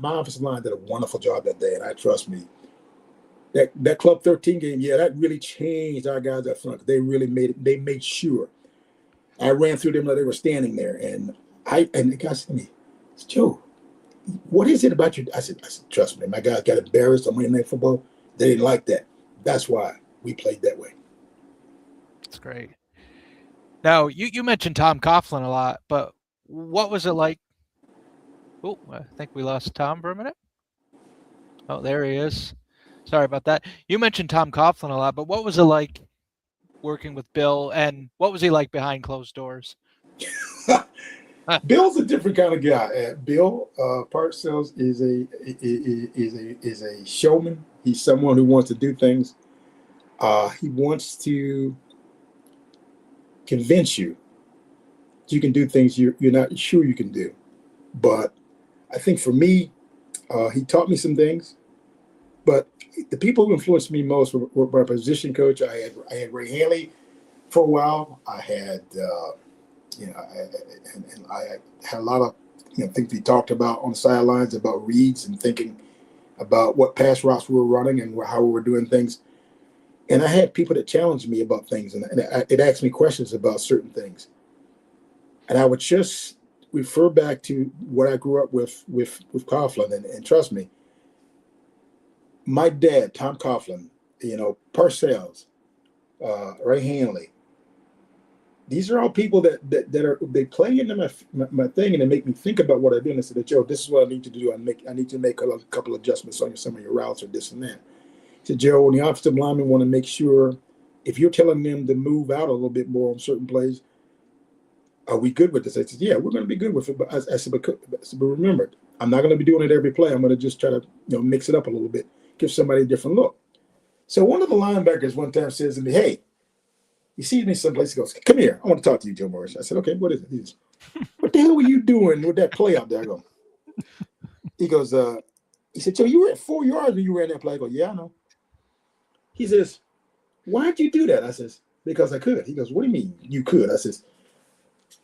[SPEAKER 4] my offensive line did a wonderful job that day, and I trust me. That Club 13 game, that really changed our guys up front. They really made sure. I ran through them like they were standing there, and the guy said to me, Joe, what is it about you? I said, trust me, my guys got embarrassed on Monday Night Football. They didn't like that. That's why we played that way.
[SPEAKER 2] That's great. Now, you mentioned Tom Coughlin a lot, but what was it like? Oh, I think we lost Tom for a minute. Oh, there he is. Sorry about that. You mentioned Tom Coughlin a lot, but what was it like working with Bill, and what was he like behind closed doors?
[SPEAKER 4] Bill's a different kind of guy. Bill Parcells is a showman. He's someone who wants to do things. He wants to convince you you can do things you're not sure you can do. But I think for me, he taught me some things. But the people who influenced me most were my position coach. I had Ray Haley for a while. I had I had a lot of things we talked about on the sidelines about reads and thinking about what pass routes we were running and how we were doing things. And I had people that challenged me about things, and it asked me questions about certain things. And I would just refer back to what I grew up with Coughlin, and trust me, my dad, Tom Coughlin, Parcells, Ray Hanley. These are all people they play into my thing, and they make me think about what I do. And I said, Joe, this is what I need to do. I need to make a couple of adjustments on some of your routes or this and that. I said, Joe, when the offensive linemen want to make sure, if you're telling them to move out a little bit more on certain plays, are we good with this? I said, yeah, we're going to be good with it. But I said, but remember, I'm not going to be doing it every play. I'm going to just try to mix it up a little bit, give somebody a different look. So one of the linebackers one time says to me, hey, he sees me someplace. He goes, come here. I want to talk to you, Joe Morris. I said, okay, what is it? He says, what the hell were you doing with that play out there? I go, he goes, he said, Joe, you were at 4 yards when you ran that play. I go, yeah, I know. He says, why'd you do that? I says, because I could. He goes, what do you mean you could? I says,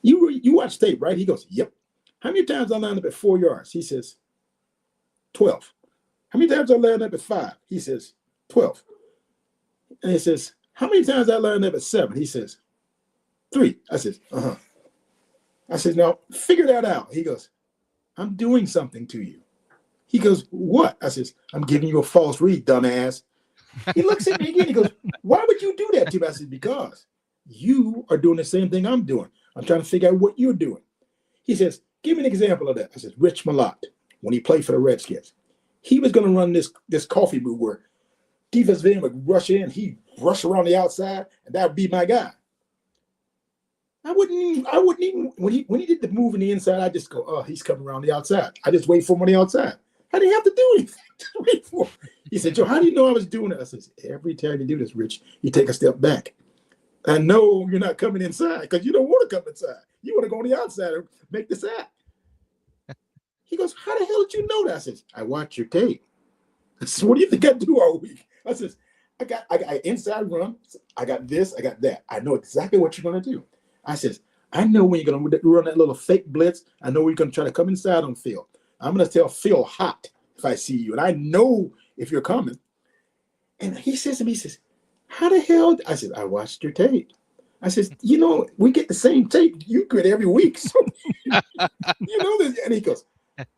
[SPEAKER 4] you watch tape, right? He goes, yep. How many times I lined up at 4 yards? He says, 12. How many times I lined up at 5? He says, 12. And he says, how many times I lined up at 7? He says, 3. I says, uh-huh. I said, now figure that out. He goes, I'm doing something to you. He goes, what? I says, I'm giving you a false read, dumbass. He looks at me again. He goes, why would you do that to me? I said, because you are doing the same thing I'm doing. I'm trying to figure out what you're doing. He says, give me an example of that. I said, Rich Malott, when he played for the Redskins, he was going to run this coffee move where defensive end would rush in, he'd rush around the outside, and that would be my guy. I wouldn't even when he did the move in the inside, I just go, oh, he's coming around the outside. I just wait for him on the outside. I didn't have to do anything. Just wait for him. He said, Joe, how do you know I was doing it? I said, every time you do this, Rich, you take a step back. I know you're not coming inside because you don't want to come inside. You want to go on the outside and make this happen. He goes, how the hell did you know that? I says, I watch your tape. I says, what do you think I do all week? I says, I got inside run. I got this. I got that. I know exactly what you're going to do. I says, I know when you're going to run that little fake blitz. I know when you're going to try to come inside on Phil. I'm going to tell Phil hot if I see you. And I know if you're coming. And he says to me, he says, how the hell? I said, I watched your tape. I says, we get the same tape. You get every week. So, this. And he goes,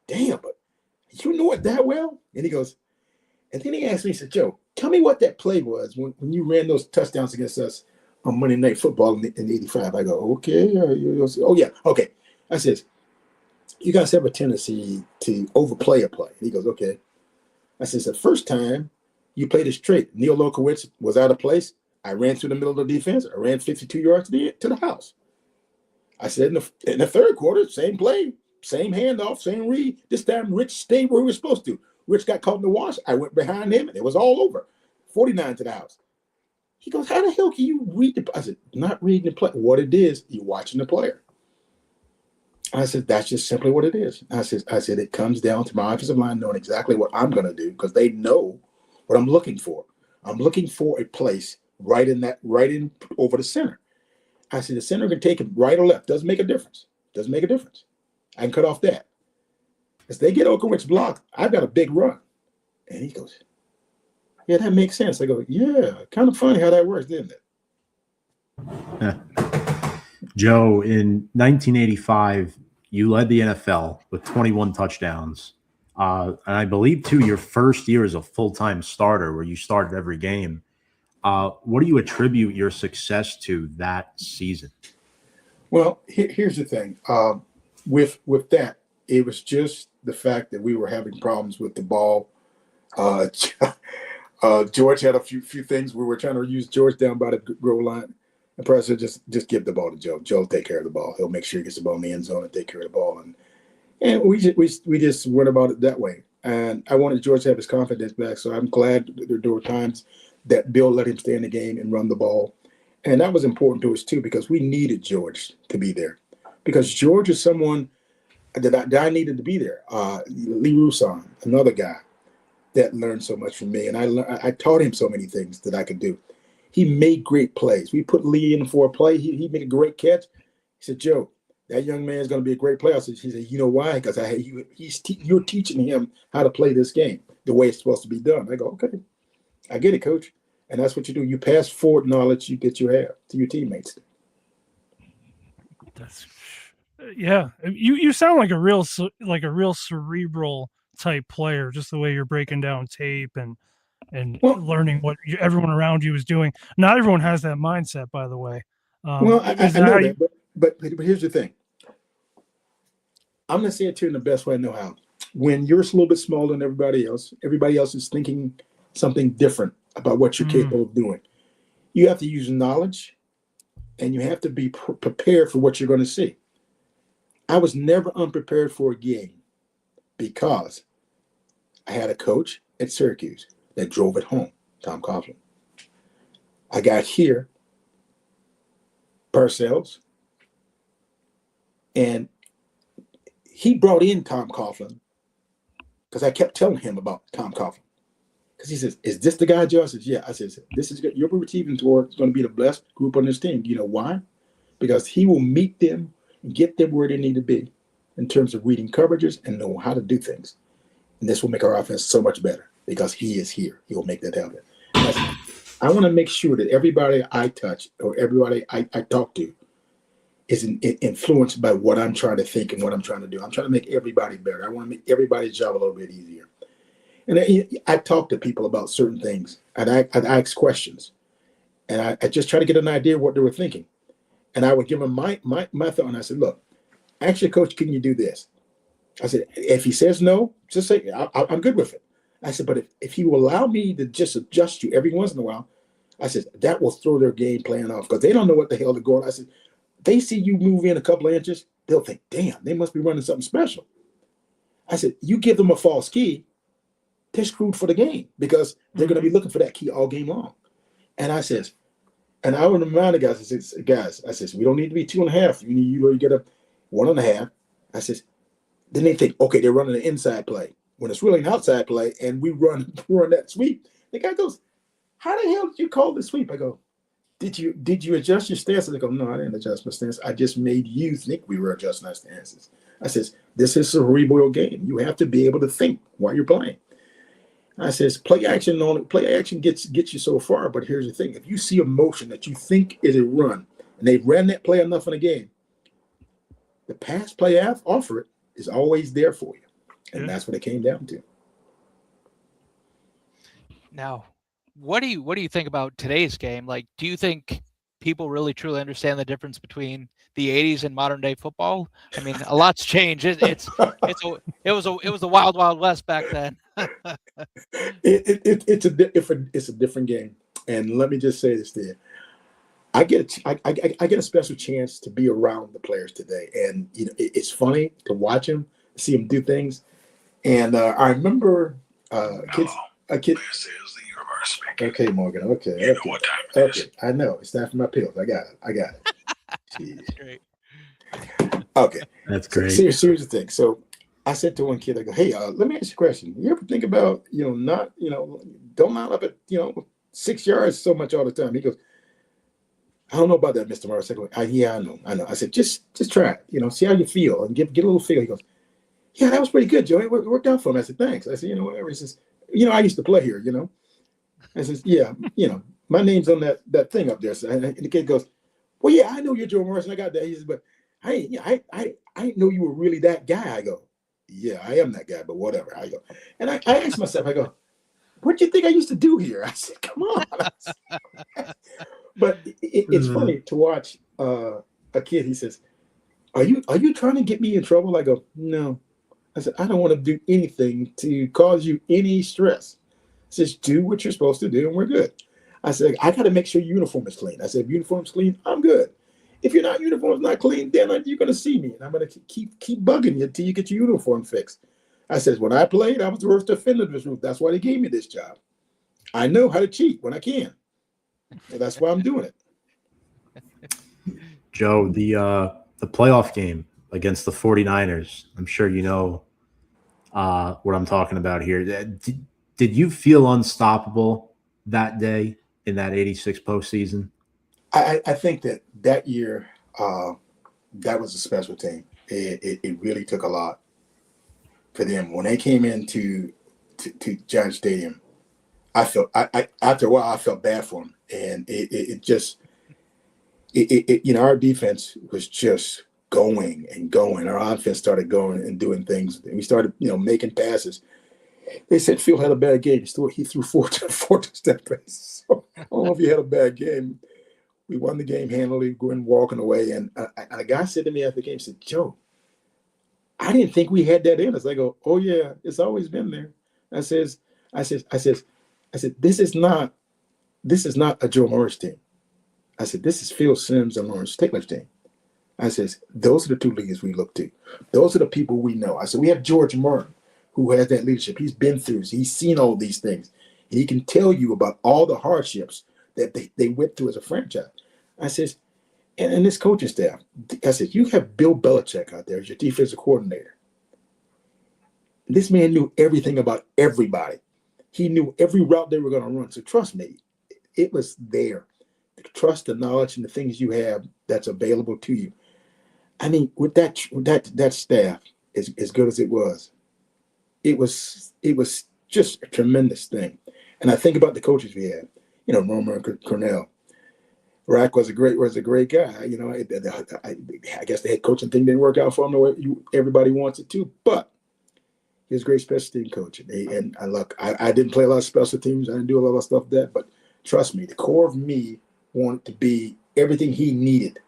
[SPEAKER 4] damn, but you know it that well? And he goes, and then he asked me, he said, Joe, tell me what that play was when you ran those touchdowns against us on Monday Night Football in 85. I go, okay. Oh, yeah. Okay. I says, you guys have a tendency to overplay a play. And he goes, okay. I says, the first time you played this trait, Neil Lokowitz was out of place. I ran through the middle of the defense. I ran 52 yards to the house. I said, in the third quarter, same play, same handoff, same read. This time, Rich stayed where he was supposed to. Rich got caught in the wash. I went behind him, and it was all over. 49 to the house. He goes, how the hell can you read the – I said, not reading the play. What it is, you're watching the player. I said, that's just simply what it is. I said, it comes down to my offensive line knowing exactly what I'm going to do because they know what I'm looking for. I'm looking for a place right in over the center. I said, the center can take it right or left. Doesn't make a difference. Doesn't make a difference. I can cut off that. As they get Okowitz blocked, I've got a big run. And he goes, yeah, that makes sense. I go, yeah, kind of funny how that works, didn't it?
[SPEAKER 3] Joe, in 1985, you led the NFL with 21 touchdowns. And I believe, too, your first year as a full-time starter where you started every game. What do you attribute your success to that season?
[SPEAKER 4] Well, here's the thing. With that, it was just the fact that we were having problems with the ball. George had a few things. We were trying to use George down by the goal line. And President just give the ball to Joe. Joe will take care of the ball. He'll make sure he gets the ball in the end zone and take care of the ball. And we just went about it that way. And I wanted George to have his confidence back. So I'm glad there were times that Bill let him stay in the game and run the ball. And that was important to us too, because we needed George to be there. Because George is someone that I needed to be there. Lee Roussan, another guy that learned so much from me. And I taught him so many things that I could do. He made great plays. We put Lee in for a play. He made a great catch. He said, Joe, that young man is going to be a great player. He said, you know why? Because you're teaching him how to play this game the way it's supposed to be done. I go, okay, I get it, coach. And that's what you do. You pass forward knowledge you have to your teammates.
[SPEAKER 1] Yeah. You sound like a real cerebral type player, just the way you're breaking down tape and learning what everyone around you is doing. Not everyone has that mindset, by the way.
[SPEAKER 4] I know that, but here's the thing. I'm going to say it to you in the best way I know how. When you're a little bit smaller than everybody else is thinking something different about what you're capable of doing. You have to use knowledge and you have to be prepared for what you're going to see. I was never unprepared for a game because I had a coach at Syracuse that drove it home, Tom Coughlin. I got here, Parcells, and he brought in Tom Coughlin because I kept telling him about Tom Coughlin. Because he says, "Is this the guy, Joe?" I says, "Yeah." I says, "This is good. You're receiving towards going to be the best group on this team." You know why? Because he will meet them and get them where they need to be in terms of reading coverages and know how to do things. And this will make our offense so much better because he is here. He will make that happen. I want to make sure that everybody I touch or everybody I talk to is influenced by what I'm trying to think and what I'm trying to do. I'm trying to make everybody better. I want to make everybody's job a little bit easier. And I talk to people about certain things, and I ask questions, and I just try to get an idea of what they were thinking. And I would give them my thought, and I said, "Look, actually, Coach, can you do this?" I said, "If he says no, just say I'm good with it." I said, "But if he will allow me to just adjust you every once in a while," I said, "that will throw their game plan off because they don't know what the hell they're going." I said, "They see you move in a couple of inches, they'll think, damn, they must be running something special." I said, "You give them a false key, they're screwed for the game because they're going to be looking for that key all game long." And I says, and I would remind the guys, I says, "Guys, I says, we don't need to be 2.5. You get a 1.5. I says, then they think, okay, they're running an inside play when it's really an outside play, and we run that sweep. The guy goes, "How the hell did you call the sweep?" I go, Did you adjust your stance? And they go, "No, I didn't adjust my stance. I just made you think we were adjusting our stances." I says, "This is a cerebral game. You have to be able to think while you're playing." I says, play action gets you so far, but here's the thing. If you see a motion that you think is a run, and they've ran that play enough in a game, the pass play offer it is always there for you. And that's what it came down to.
[SPEAKER 2] Now, what do you think about today's game? Like, do you think people really truly understand the difference between the 80s and modern day football? I mean, a lot's changed. It was a wild west back then.
[SPEAKER 4] It's a different game. And let me just say this there. I get a special chance to be around the players today, and you know it's funny to watch them, see them do things. And I remember a kid. Okay, Morgan. Okay.
[SPEAKER 5] You know what time it is.
[SPEAKER 4] I know. It's time for my pills. I got it.
[SPEAKER 2] That's great.
[SPEAKER 4] Okay.
[SPEAKER 3] That's great.
[SPEAKER 4] So, here's the thing. So I said to one kid, I go, "Hey, let me ask you a question. You ever think about, don't line up at, 6 yards so much all the time?" He goes, "I don't know about that, Mr. Morris." I go, "Yeah, I know." I said, just try it, see how you feel and get a little feel. He goes, "Yeah, that was pretty good, Joe. It worked out for him." I said, "Thanks." I said, whatever. He says, "I used to play here, I says, "Yeah, my name's on that thing up there." So, and the kid goes, "Well, yeah, I know you're Joe Morris, and I got that." He says, "But I didn't know you were really that guy." I go, "Yeah, I am that guy, but whatever." I go, and I asked myself, I go, "What do you think I used to do here?" I said, "Come on." But it's funny to watch a kid. He says, Are you trying to get me in trouble?" I go, "No." I said, "I don't want to do anything to cause you any stress. Just do what you're supposed to do, and we're good." I said, "I got to make sure your uniform is clean." I said, "If uniform's clean, I'm good. If your uniform's not clean, then you're going to see me, and I'm going to keep bugging you until you get your uniform fixed." I said, "When I played, I was the worst offender in this room. That's why they gave me this job. I know how to cheat when I can. And that's why I'm doing it."
[SPEAKER 3] Joe, the playoff game against the 49ers, I'm sure you know what I'm talking about here. Did you feel unstoppable that day in that 86 postseason?
[SPEAKER 4] I think that year, that was a special team. It really took a lot for them. When they came into Giant Stadium, I felt after a while I felt bad for them, and our defense was just going and going. Our offense started going and doing things, and we started making passes. They said Phil had a bad game. He threw four touchdown passes. So I don't know if he had a bad game. We won the game handily, going walking away. And a guy said to me after the game, said, "Joe, I didn't think we had that in us." I go, "Oh yeah, it's always been there." I said, "This is not a Joe Morris team. I said, this is Phil Simms and Lawrence Taylor's team. I says, those are the two leaders we look to. Those are the people we know. I said, we have George Martin, who has that leadership. He's been through, he's seen all these things. And he can tell you about all the hardships that they went through as a franchise. I says, and this coaching staff, I said, you have Bill Belichick out there as your defensive coordinator. This man knew everything about everybody. He knew every route they were going to run. So trust me, it was there. The trust, the knowledge, and the things you have that's available to you. I mean, with that staff, as good as it was just a tremendous thing. And I think about the coaches we had. You know, Romer and Cornell. Rack was a great guy. You know, I guess the head coaching thing didn't work out for him the way everybody wants it to, but he was a great special team coach. And I didn't play a lot of special teams. I didn't do a lot of stuff like that, but trust me, the core of me wanted to be everything he needed.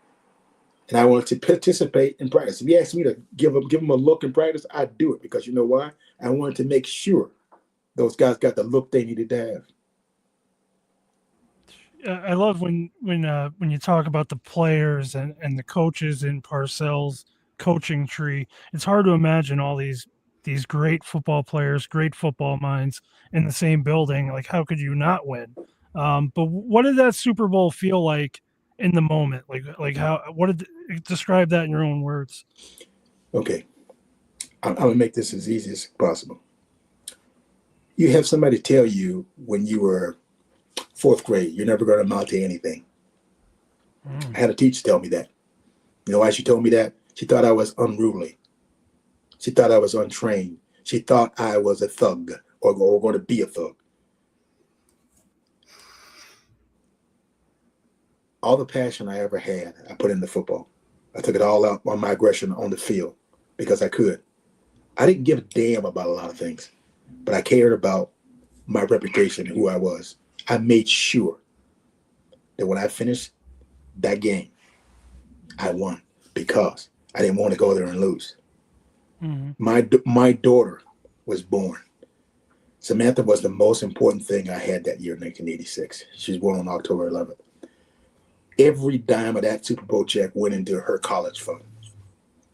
[SPEAKER 4] And I wanted to participate in practice. If he asked me to give him a look in practice, I'd do it because you know why? I wanted to make sure those guys got the look they needed to have.
[SPEAKER 1] I love when you talk about the players and the coaches in Parcells' coaching tree. It's hard to imagine all these great football players, great football minds in the same building. Like, how could you not win? But what did that Super Bowl feel like in the moment? Describe that in your own words?
[SPEAKER 4] Okay. I'm going to make this as easy as possible. You have somebody tell you when you were fourth grade, you're never going to amount to anything. I had a teacher tell me that. You know why she told me that? She thought I was unruly. She thought I was untrained. She thought I was a thug or going to be a thug. All the passion I ever had, I put into football. I took it all out on my aggression on the field because I could. I didn't give a damn about a lot of things, but I cared about my reputation and who I was. I made sure that when I finished that game, I won because I didn't want to go there and lose. Mm-hmm. My daughter was born. Samantha was the most important thing I had that year, 1986. She was born on October 11th. Every dime of that Super Bowl check went into her college fund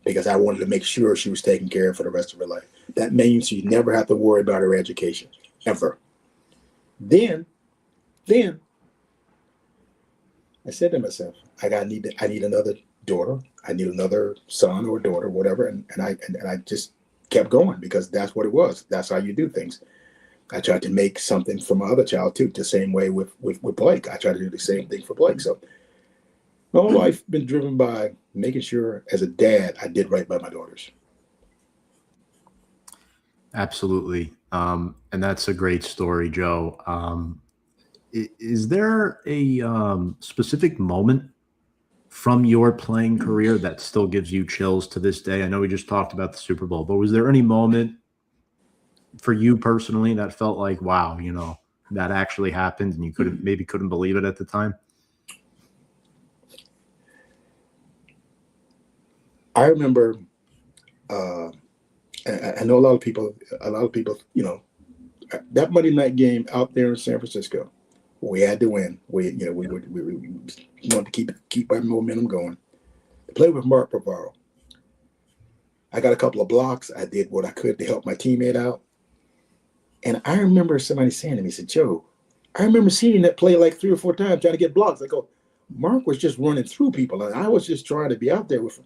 [SPEAKER 4] because I wanted to make sure she was taken care of for the rest of her life. That means she never have to worry about her education, ever. Then I said to myself, I need another daughter. I need another son or daughter, whatever. And I just kept going because that's what it was. That's how you do things. I tried to make something for my other child too, the same way with Blake. I tried to do the same thing for Blake. So my whole life been driven by making sure as a dad, I did right by my daughters.
[SPEAKER 3] Absolutely. And that's a great story, Joe. Is there a specific moment from your playing career that still gives you chills to this day? I know we just talked about the Super Bowl, but was there any moment for you personally that felt like, wow, you know, that actually happened and you couldn't believe it at the time?
[SPEAKER 4] I remember, I know a lot of people, you know, that Monday night game out there in San Francisco, we had to win. We wanted to keep our momentum going. I played with Mark Bavaro. I got a couple of blocks. I did what I could to help my teammate out. And I remember somebody saying to me, said, Joe, I remember seeing that play like 3 or 4 times trying to get blocks. I go, Mark was just running through people, and I was just trying to be out there with him.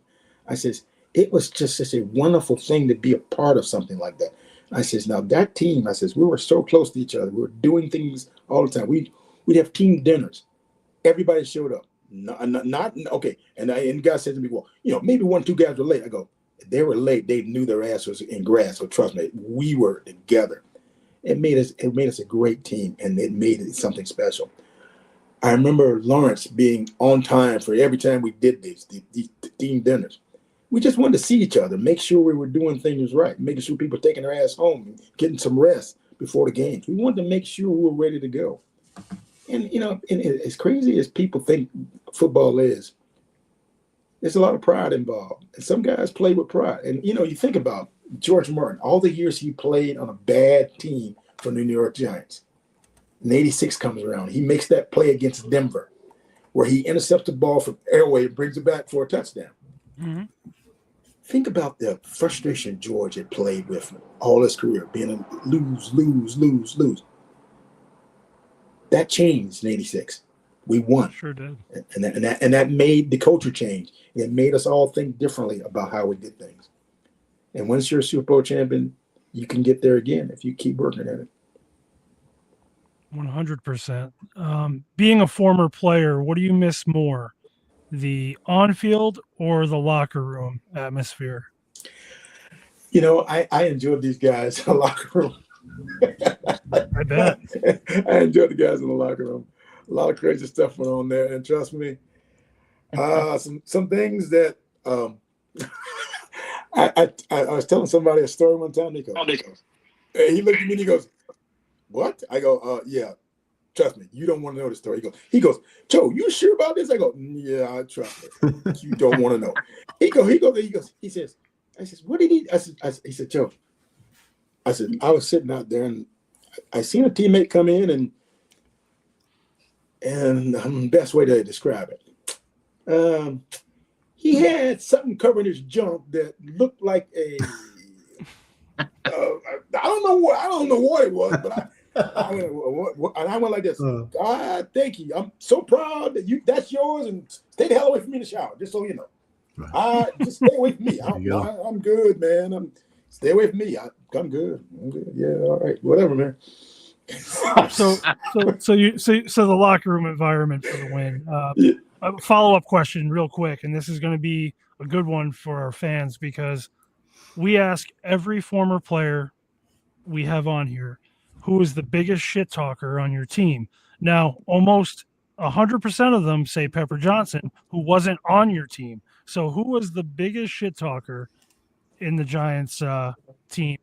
[SPEAKER 4] I says, it was just such a wonderful thing to be a part of something like that. I says, now that team, I says, we were so close to each other. We were doing things all the time. We'd have team dinners. Everybody showed up. Not okay. And the guy said to me, well, you know, maybe 1 or 2 guys were late. I go, they were late. They knew their ass was in grass. So trust me, we were together. It made us a great team, and it made it something special. I remember Lawrence being on time for every time we did these team dinners. We just wanted to see each other, make sure we were doing things right, making sure people were taking their ass home, and getting some rest before the games. We wanted to make sure we were ready to go. And, you know, and as crazy as people think football is, there's a lot of pride involved. And some guys play with pride. And, you know, you think about George Martin, all the years he played on a bad team for the New York Giants. And 86 comes around. He makes that play against Denver where he intercepts the ball from airway and brings it back for a touchdown.
[SPEAKER 1] Mm-hmm.
[SPEAKER 4] Think about the frustration George had played with all his career, being a lose. That changed in '86. We won.
[SPEAKER 1] Sure did.
[SPEAKER 4] And that made the culture change. It made us all think differently about how we did things. And once you're a Super Bowl champion, you can get there again if you keep working at it.
[SPEAKER 1] 100%. Being a former player, what do you miss more, the on-field or the locker room atmosphere?
[SPEAKER 4] You know, I enjoyed these guys in the locker room.
[SPEAKER 1] I bet.
[SPEAKER 4] I enjoyed the guys in the locker room. A lot of crazy stuff went on there, and trust me, some things that I was telling somebody a story one time. He looked at me and he goes, "What?" I go, "Yeah, trust me, you don't want to know the story." He goes, "Joe, you sure about this?" I go, "Yeah, I trust me. You don't want to know." He says, "What did he?" He said, "Joe," I said, "I was sitting out there and I seen a teammate come in and best way to describe it. He had something covering his junk that looked like a I don't know what it was, but I went like this. God, thank you. I'm so proud that that's yours, and stay the hell away from me in the shower, just so you know. Just stay away from me. I'm good, man. Stay away from me. I'm good. Yeah, all right, whatever, man.
[SPEAKER 1] So the locker room environment for the win. A follow-up question real quick, and this is going to be a good one for our fans because we ask every former player we have on here who is the biggest shit talker on your team. Now, almost 100% of them say Pepper Johnson, who wasn't on your team. So who was the biggest shit talker in the Giants team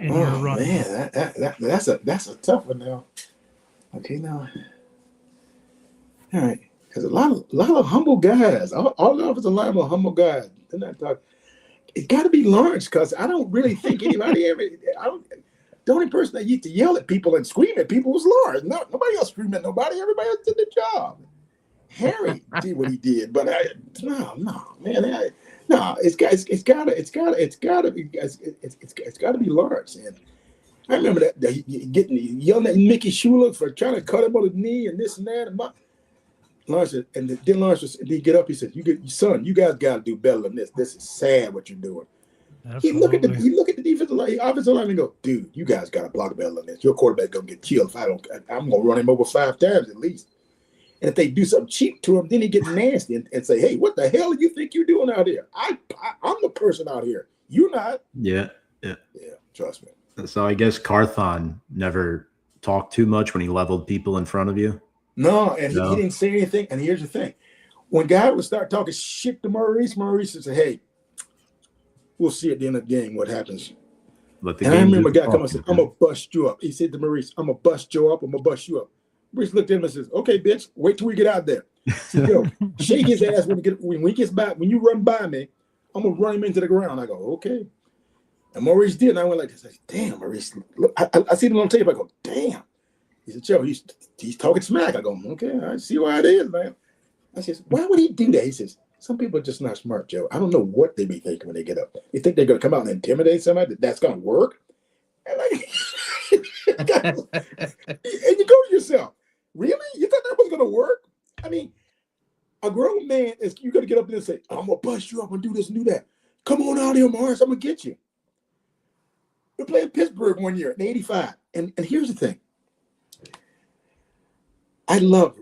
[SPEAKER 1] in your run?
[SPEAKER 4] Man, that's a tough one now. Okay, now, all right, because a lot of humble guys. All of us are a lot of humble guys. They're not talking. It's got to be Lawrence, because I don't really think anybody ever. The only person that used to yell at people and scream at people was Lawrence. Nobody else screamed at nobody. Everybody else did their job. Harry did what he did, but no, man. No, it's got to be Lawrence. And I remember that yelling at Mickey Shula for trying to cut him on the knee and this and that. And Lawrence said, and then Lawrence he get up. He said, "Son, you guys got to do better than this. This is sad what you're doing." He look at the defensive line, offensive line, and go, "Dude, you guys got to block better than this. Your quarterback gonna get killed if I don't. I'm gonna run him over 5 times at least." And if they do something cheap to him, then he get nasty and say, "Hey, what the hell do you think you're doing out here? I'm the person out here. You're not."
[SPEAKER 3] Yeah.
[SPEAKER 4] Trust me.
[SPEAKER 3] So I guess Carthon never talked too much when he leveled people in front of you.
[SPEAKER 4] No, and he didn't say anything. And here's the thing: when guys would start talking shit to Maurice would say, "Hey, we'll see at the end of the game what happens." And I remember a guy come and said, "I'm gonna bust you up." He said to Maurice, "I'm gonna bust you up. I'm gonna bust you up." Maurice looked at him and says, "Okay, bitch, wait till we get out there." Said, "Yo, shake his ass when he gets back. When you run by me, I'm gonna run him into the ground." I go, "Okay." And Maurice did, and I went like this. I said, "Damn, Maurice, look, I see him on tape. I go, damn." He said, "Joe, he's talking smack." I go, "Okay, I see why it is, man." I says, "Why would he do that?" He says, "Some people are just not smart, Joe. I don't know what they be thinking when they get up. They think they're gonna come out and intimidate somebody. That's gonna work." And and you go to yourself, really? You thought that was gonna work? I mean, a grown man you gotta get up there and say, "I'm gonna bust you up and do this and do that. Come on out here, Morris. I'm gonna get you." We played Pittsburgh one year in '85, and here's the thing. I've loved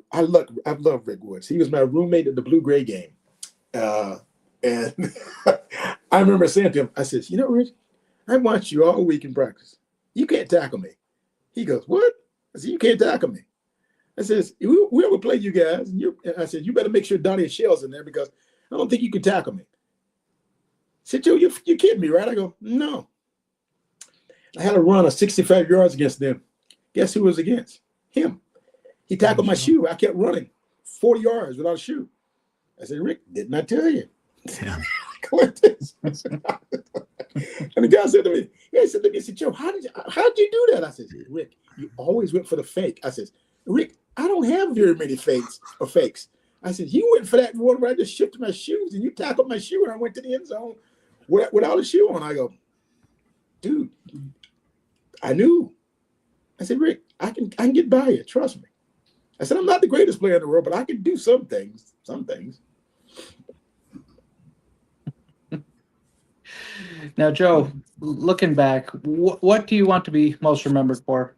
[SPEAKER 4] Rick Woods. He was my roommate at the Blue Gray game, and I remember saying to him, I said, "You know, Rich, I watched you all week in practice. You can't tackle me." He goes, "What?" I said, "You can't tackle me." I says, "We ever play you guys?" And I said, "You better make sure Donnie and Shell's in there because I don't think you can tackle me." He said, "Joe, you kidding me, right?" I go, "No." I had a run of 65 yards against them. Guess who was against? Him. He tackled my shoe. I kept running 40 yards without a shoe. I said, "Rick, didn't I tell you?"
[SPEAKER 3] Yeah.
[SPEAKER 4] And the guy said to me, he said, "Joe, how'd you do that?" I said, "Rick, you always went for the fake." I said, "Rick, I don't have very many fakes. I said, you went for that one where I just shifted my shoes and you tackled my shoe and I went to the end zone without a shoe on. I go, dude, I knew. I said, Rick, I can get by you. Trust me. I said, I'm not the greatest player in the world, but I can do some things. Some things.
[SPEAKER 5] Now, Joe, looking back, what do you want to be most remembered for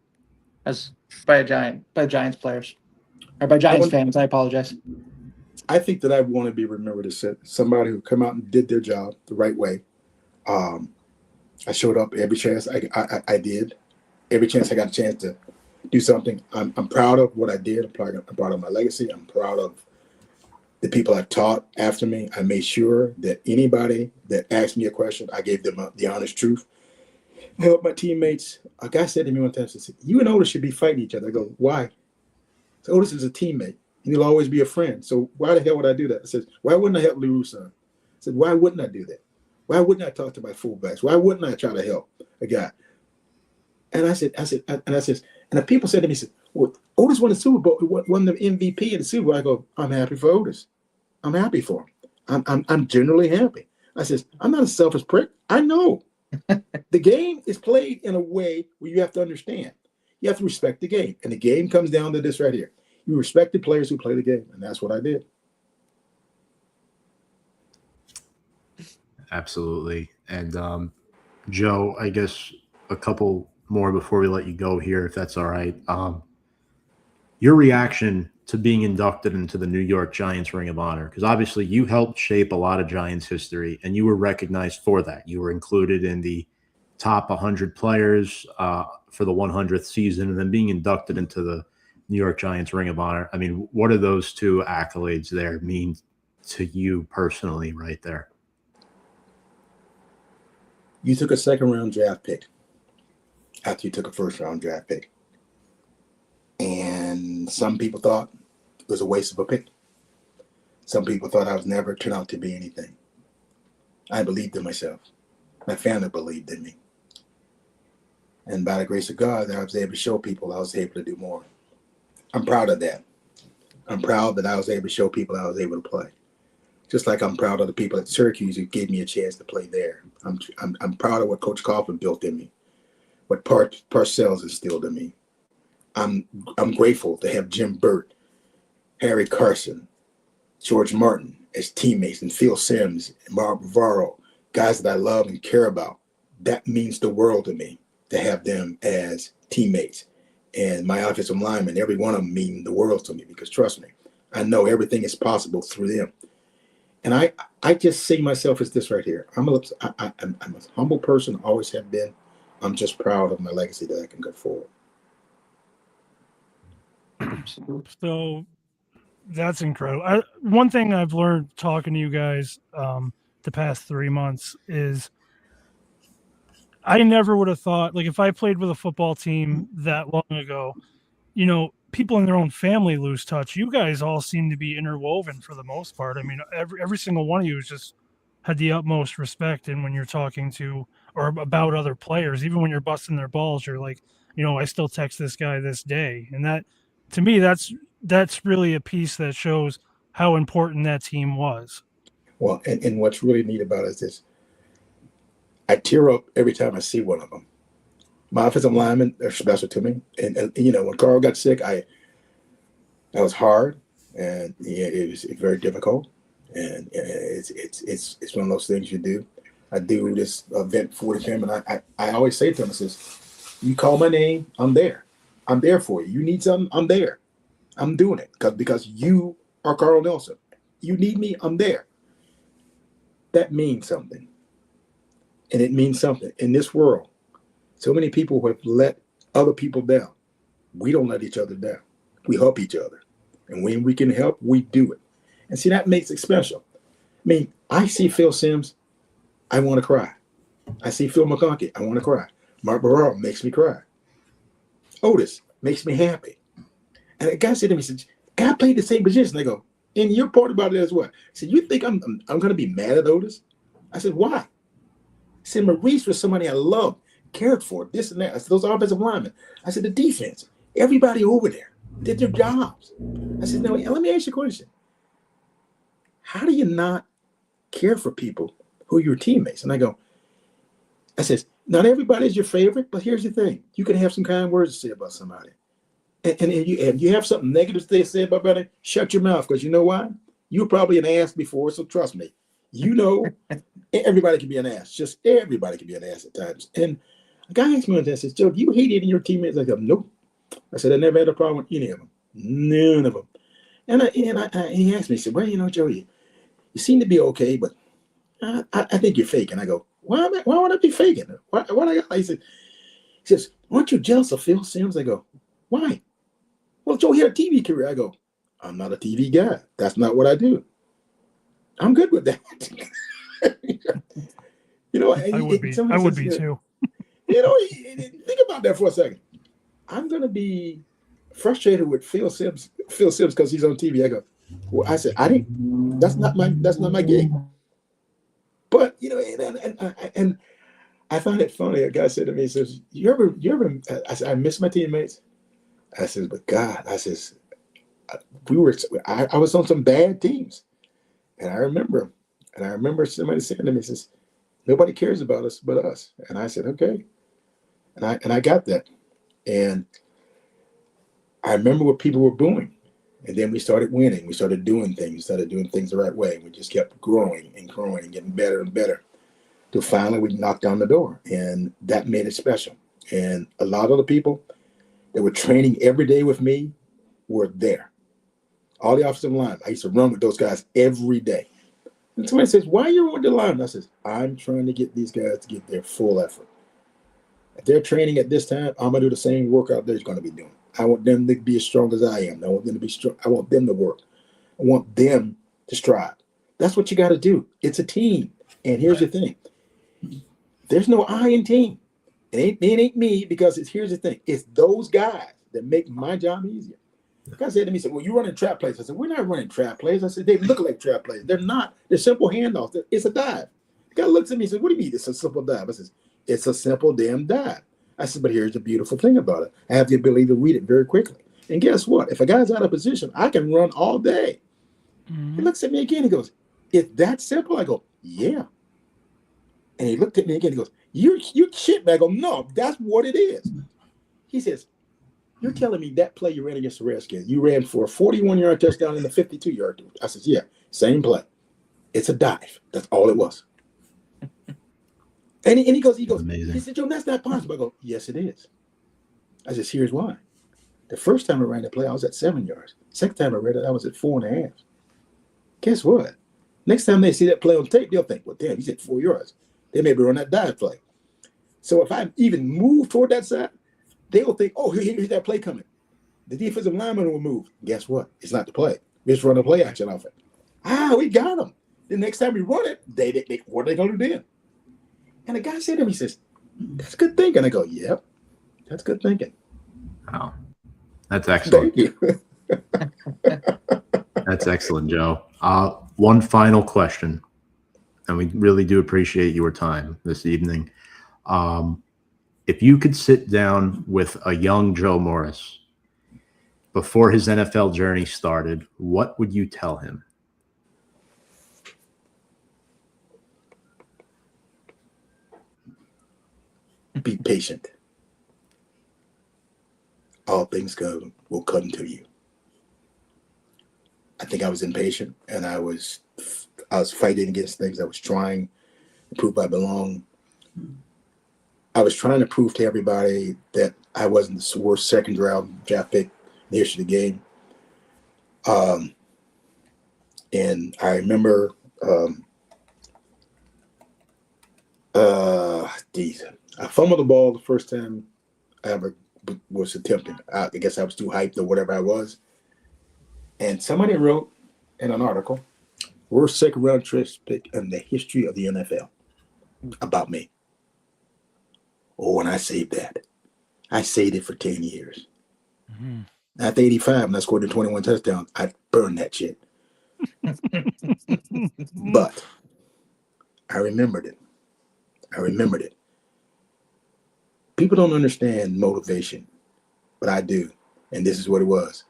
[SPEAKER 5] by Giants players? Or by Giants fans, I apologize.
[SPEAKER 4] I think that I want to be remembered as somebody who come out and did their job the right way. I showed up every chance I did. Every chance I got a chance to do something. I'm proud of what I did. I'm proud of my legacy. I'm proud of the people I taught after me. I made sure that anybody that asked me a question, I gave them the honest truth. I helped my teammates. A guy said to me one time, he said, you and Otis should be fighting each other. I go, why? So Otis is a teammate, and he'll always be a friend. So why the hell would I do that? I said, why wouldn't I help Leroux son? I said, why wouldn't I do that? Why wouldn't I talk to my fullbacks? Why wouldn't I try to help a guy? And and the people said to me, well, Otis won the Super Bowl, won the MVP in the Super Bowl. I go, I'm happy for Otis. I'm happy for him. I'm generally happy. I says, I'm not a selfish prick. I know the game is played in a way where you have to understand. You have to respect the game. And the game comes down to this right here. You respect the players who play the game. And that's what I did.
[SPEAKER 3] Absolutely. And Joe, I guess a couple more before we let you go here, if that's all right. Your reaction to being inducted into the New York Giants Ring of Honor, because obviously you helped shape a lot of Giants history and you were recognized for that. You were included in the top 100 players for the 100th season, and then being inducted into the New York Giants Ring of Honor. I mean, what do those two accolades there mean to you personally right there?
[SPEAKER 4] You took a second-round draft pick after you took a first-round draft pick. And some people thought it was a waste of a pick. Some people thought I was never turn out to be anything. I believed in myself. My family believed in me. And by the grace of God, I was able to show people I was able to do more. I'm proud of that. I'm proud that I was able to show people I was able to play. Just like I'm proud of the people at Syracuse who gave me a chance to play there. I'm proud of what Coach Coughlin built in me, what Parcells instilled in me. I'm grateful to have Jim Burt, Harry Carson, George Martin as teammates, and Phil Simms, and Mark Bavaro, guys that I love and care about. That means the world to me to have them as teammates. And my offensive linemen, every one of them mean the world to me because trust me, I know everything is possible through them. And I just see myself as this right here. I'm a humble person, always have been. I'm just proud of my legacy that I can go forward.
[SPEAKER 1] So that's incredible. One thing I've learned talking to you guys the past 3 months is I never would have thought, like if I played with a football team that long ago, you know, people in their own family lose touch. You guys all seem to be interwoven for the most part. I mean, every single one of you has just had the utmost respect. And when you're talking to or about other players, even when you're busting their balls, you're like, you know, I still text this guy this day. And that, to me, that's really a piece that shows how important that team was.
[SPEAKER 4] Well, and what's really neat about it is this. I tear up every time I see one of them. My offensive linemen are special to me. And you know, when Carl got sick, that was hard, and yeah, it was very difficult. And it's one of those things you do. I do this event for him, and I always say to him, I says, you call my name, I'm there. I'm there for you. You need something, I'm there. I'm doing it because you are Carl Nelson. You need me, I'm there. That means something. And it means something. In this world, so many people have let other people down. We don't let each other down. We help each other. And when we can help, we do it. And see, that makes it special. I mean, I see Phil Simms, I want to cry. I see Phil McConkey, I want to cry. Mark Barraro makes me cry. Otis makes me happy. And a guy said to me, he said, guy played the same position. They go, and your part about it as well. I said, you think I'm going to be mad at Otis? I said, why? I said, Maurice was somebody I loved, cared for, this and that. I said, those offensive linemen. I said, the defense, everybody over there did their jobs. I said, now, let me ask you a question. how do you not care for people who are your teammates? And I says, not everybody's your favorite, but here's the thing. You can have some kind words to say about somebody. And you have something negative to say about somebody, shut your mouth, because you know why? You were probably an ass before, so trust me. You know, everybody can be an ass. Just everybody can be an ass at times. And a guy asked me one day, says, Joe, do you hate any of your teammates? I go, nope. I said, I never had a problem with any of them. None of them. And he asked me, he said, well, Joe, you seem to be okay, but I think you're faking. I go, why would I be faking? Why he says, aren't you jealous of Phil Simms? I go, why? Well, Joe, he had a TV career. I go, I'm not a TV guy. That's not what I do. I'm good with that.
[SPEAKER 1] I would be too.
[SPEAKER 4] Think about that for a second. I'm going to be frustrated with Phil Simms because he's on TV. I go, well, I said, that's not my gig. But, and I found it funny. A guy said to me, he says, you ever, I said, I miss my teammates. I says, but God, I says, I was on some bad teams. And I remember somebody saying to me, says, nobody cares about us but us. And I said, okay. And I got that. And I remember what people were booing. And then we started winning. We started doing things. We started doing things the right way. We just kept growing and getting better and better. Till finally we knocked on the door. And that made it special. And a lot of the people that were training every day with me were there. All the offensive line, I used to run with those guys every day. And somebody says, why are you on the line? I says, I'm trying to get these guys to get their full effort. If they're training at this time, I'm going to do the same workout they're going to be doing. I want them to be as strong as I am. I want them to be strong. I want them to work. I want them to strive. That's what you got to do. It's a team. And here's the thing. There's no I in team. It ain't me, because here's the thing. It's those guys that make my job easier. The guy said to me, well, you're running trap plays. I said, we're not running trap plays. I said, they look like trap plays. They're not. They're simple handoffs. It's a dive. The guy looks at me and says, what do you mean it's a simple dive? I said, it's a simple damn dive. I said, but here's the beautiful thing about it. I have the ability to read it very quickly. And guess what? If a guy's out of position, I can run all day. Mm-hmm. He looks at me again. He goes, it's that simple? I go, yeah. And he looked at me again. He goes, you shit, man. I go, no, that's what it is. He says, you're telling me that play you ran against the Redskins, you ran for a 41-yard touchdown and a 52-yard. I said, yeah, same play. It's a dive. That's all it was. And he goes, amazing. He said, Joe, that's not possible. I go, yes, it is. I said, here's why. The first time I ran the play, I was at 7 yards. Second time I ran it, I was at 4.5. Guess what? Next time they see that play on tape, they'll think, well, damn, he's at 4 yards. They may be on that dive play. So if I even move toward that side, they will think, oh, here's that play coming. The defensive lineman will move. Guess what? It's not the play. We just run a play action off it. We got them. The next time we run it, they what are they going to do then? And the guy said to me, he says, that's good thinking. I go, yep, that's good thinking.
[SPEAKER 3] Wow. That's excellent.
[SPEAKER 4] Thank you.
[SPEAKER 3] That's excellent, Joe. One final question, and we really do appreciate your time this evening. If you could sit down with a young Joe Morris before his NFL journey started, what would you tell him?
[SPEAKER 4] Be patient. All things will come to you. I think I was impatient, and I was fighting against things. I was trying to prove I belong. I was trying to prove to everybody that I wasn't the worst second round draft pick in the history of the game. And I remember, I fumbled the ball the first time I ever was attempting. I guess I was too hyped or whatever I was. And somebody wrote in an article, worst second round draft pick in the history of the NFL, about me. Oh, and I saved that. I saved it for 10 years. Mm-hmm. After 85, and I scored the 21 touchdowns, I burned that shit. But I remembered it. People don't understand motivation, but I do. And this is what it was.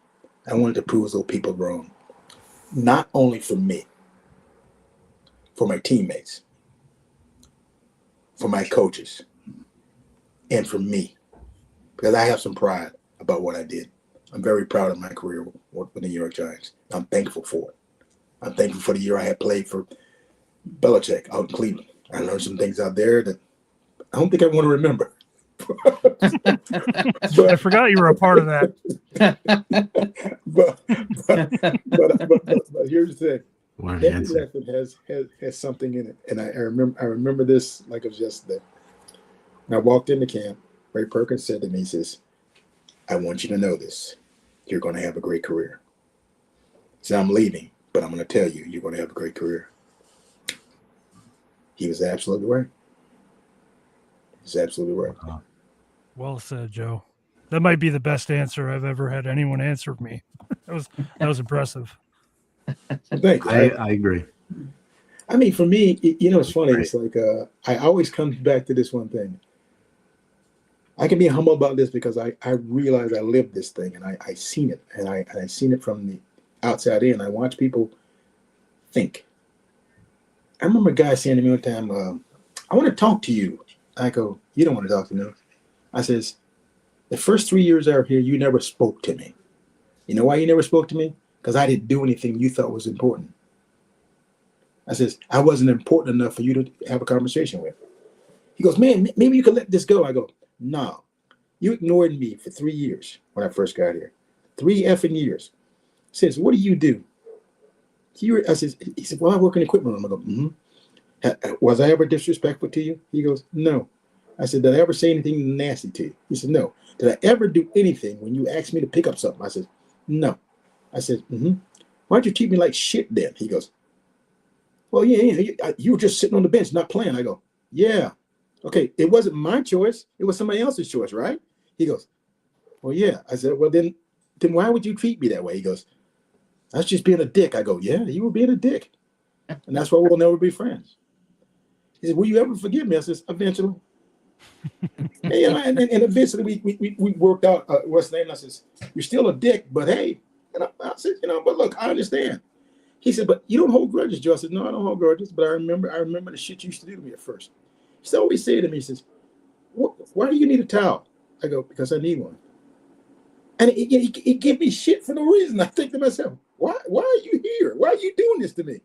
[SPEAKER 4] I wanted to prove those people wrong. Not only for me, for my teammates, for my coaches, and for me, because I have some pride about what I did. I'm very proud of my career with the New York Giants. I'm thankful for it. I'm thankful for the year I had played for Belichick out in Cleveland. I learned some things out there that I don't think I want to remember.
[SPEAKER 1] I forgot you were a part of that.
[SPEAKER 4] but here's the thing.
[SPEAKER 3] Warren
[SPEAKER 4] Every
[SPEAKER 3] Hansen.
[SPEAKER 4] lesson has something in it, and I remember this like it was yesterday. When I walked into camp, Ray Perkins said to me, he says, "I want you to know this. You're going to have a great career." He said, "I'm leaving, but I'm going to tell you, you're going to have a great career." He was absolutely right. He's absolutely right.
[SPEAKER 1] Well said, Joe. That might be the best answer I've ever had anyone answer me. That was impressive.
[SPEAKER 4] Thank you.
[SPEAKER 3] I agree.
[SPEAKER 4] I mean, for me, it's funny.
[SPEAKER 3] Right.
[SPEAKER 4] It's like I always come back to this one thing. I can be humble about this because I realize I lived this thing and I seen it, and I seen it from the outside in. I watch people think. I remember a guy saying to me one time, "I want to talk to you." I go, "You don't want to talk to me." I says, "The first 3 years I was here, you never spoke to me. You know why you never spoke to me? Because I didn't do anything you thought was important." I says, "I wasn't important enough for you to have a conversation with." He goes, "Man, maybe you could let this go." I go, "No, you ignored me for 3 years when I first got here. 3 effing years." He says, "What do you do?" He said, "Well, I work in the equipment room." I go, "Mm-hmm. Was I ever disrespectful to you?" He goes, "No." I said, "Did I ever say anything nasty to you?" He said, "No." "Did I ever do anything when you asked me to pick up something?" I said, "No." I said, "Mm-hmm. Why'd you treat me like shit then?" He goes, "Well, yeah, you were just sitting on the bench not playing." I go, "Yeah. Okay, it wasn't my choice. It was somebody else's choice, right?" He goes, "Well, yeah." I said, "Well, then why would you treat me that way?" He goes, "That's just being a dick." I go, "Yeah, you were being a dick. And that's why we'll never be friends." He said, "Will you ever forgive me?" I says, "Eventually." And eventually we worked out what's the name. I says, "You're still a dick, but hey." And I said, "But look, I understand." He said, "But you don't hold grudges, Joe." I said, "No, I don't hold grudges, but I remember the shit you used to do to me at first." He said, always say to me, he says, "Why do you need a towel?" I go, "Because I need one." And he gave me shit for no reason. I think to myself, why are you here? Why are you doing this to me?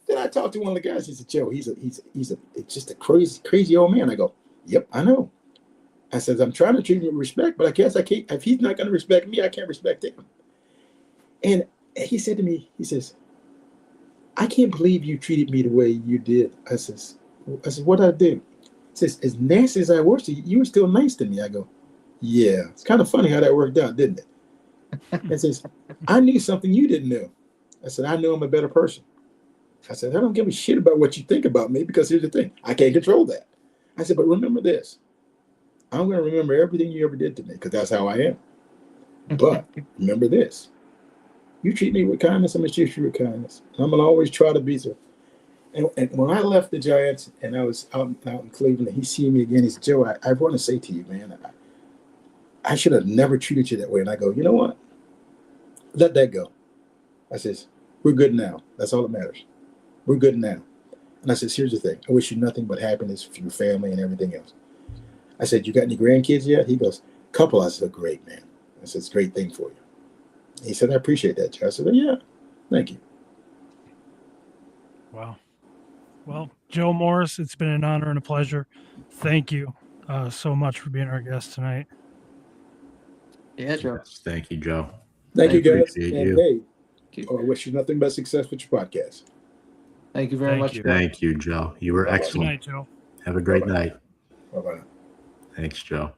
[SPEAKER 4] Then I talked to one of the guys. He said, "Joe, he's just a crazy old man." I go, "Yep, I know." I says, "I'm trying to treat him with respect, but I guess I can't. If he's not going to respect me, I can't respect him." And he said to me, he says, "I can't believe you treated me the way you did." I says, "What did I do?" He says, "As nasty as I was to you, you were still nice to me." I go, "Yeah, it's kind of funny how that worked out, didn't it?" He says, "I knew something you didn't know." I said, "I know I'm a better person." I said, "I don't give a shit about what you think about me, because here's the thing, I can't control that." I said, "But remember this, I'm going to remember everything you ever did to me, because that's how I am. But remember this, you treat me with kindness, I'm going to treat you with kindness. I'm going to always try to be so." And when I left the Giants and I was out in Cleveland, and he seen me again, he said, "Joe, I want to say to you, man, I should have never treated you that way." And I go, "You know what? Let that go." I says, "We're good now. That's all that matters. We're good now." And I says, "Here's the thing. I wish you nothing but happiness for your family and everything else." I said, "You got any grandkids yet?" He goes, "Couple." I said, "Great, man." I said, "It's a great thing for you." He said, "I appreciate that, Joe." I said, "Yeah, thank you."
[SPEAKER 1] Wow. Well, Joe Morris, it's been an honor and a pleasure. Thank you so much for being our guest tonight.
[SPEAKER 5] Yeah, Joe.
[SPEAKER 3] Yes, thank you, Joe.
[SPEAKER 4] Thank
[SPEAKER 3] I
[SPEAKER 4] you, guys.
[SPEAKER 3] appreciate
[SPEAKER 4] And
[SPEAKER 3] you.
[SPEAKER 4] hey,
[SPEAKER 5] Thank you.
[SPEAKER 4] I wish you nothing but success with your podcast.
[SPEAKER 5] Thank you very
[SPEAKER 1] Thank
[SPEAKER 5] much.
[SPEAKER 1] you.
[SPEAKER 5] Joe.
[SPEAKER 3] Thank you, Joe. You were
[SPEAKER 4] Bye-bye.
[SPEAKER 1] Good
[SPEAKER 3] excellent.
[SPEAKER 1] night, Joe.
[SPEAKER 3] Have a great
[SPEAKER 4] Bye-bye.
[SPEAKER 3] night.
[SPEAKER 4] Bye-bye.
[SPEAKER 3] Thanks, Joe.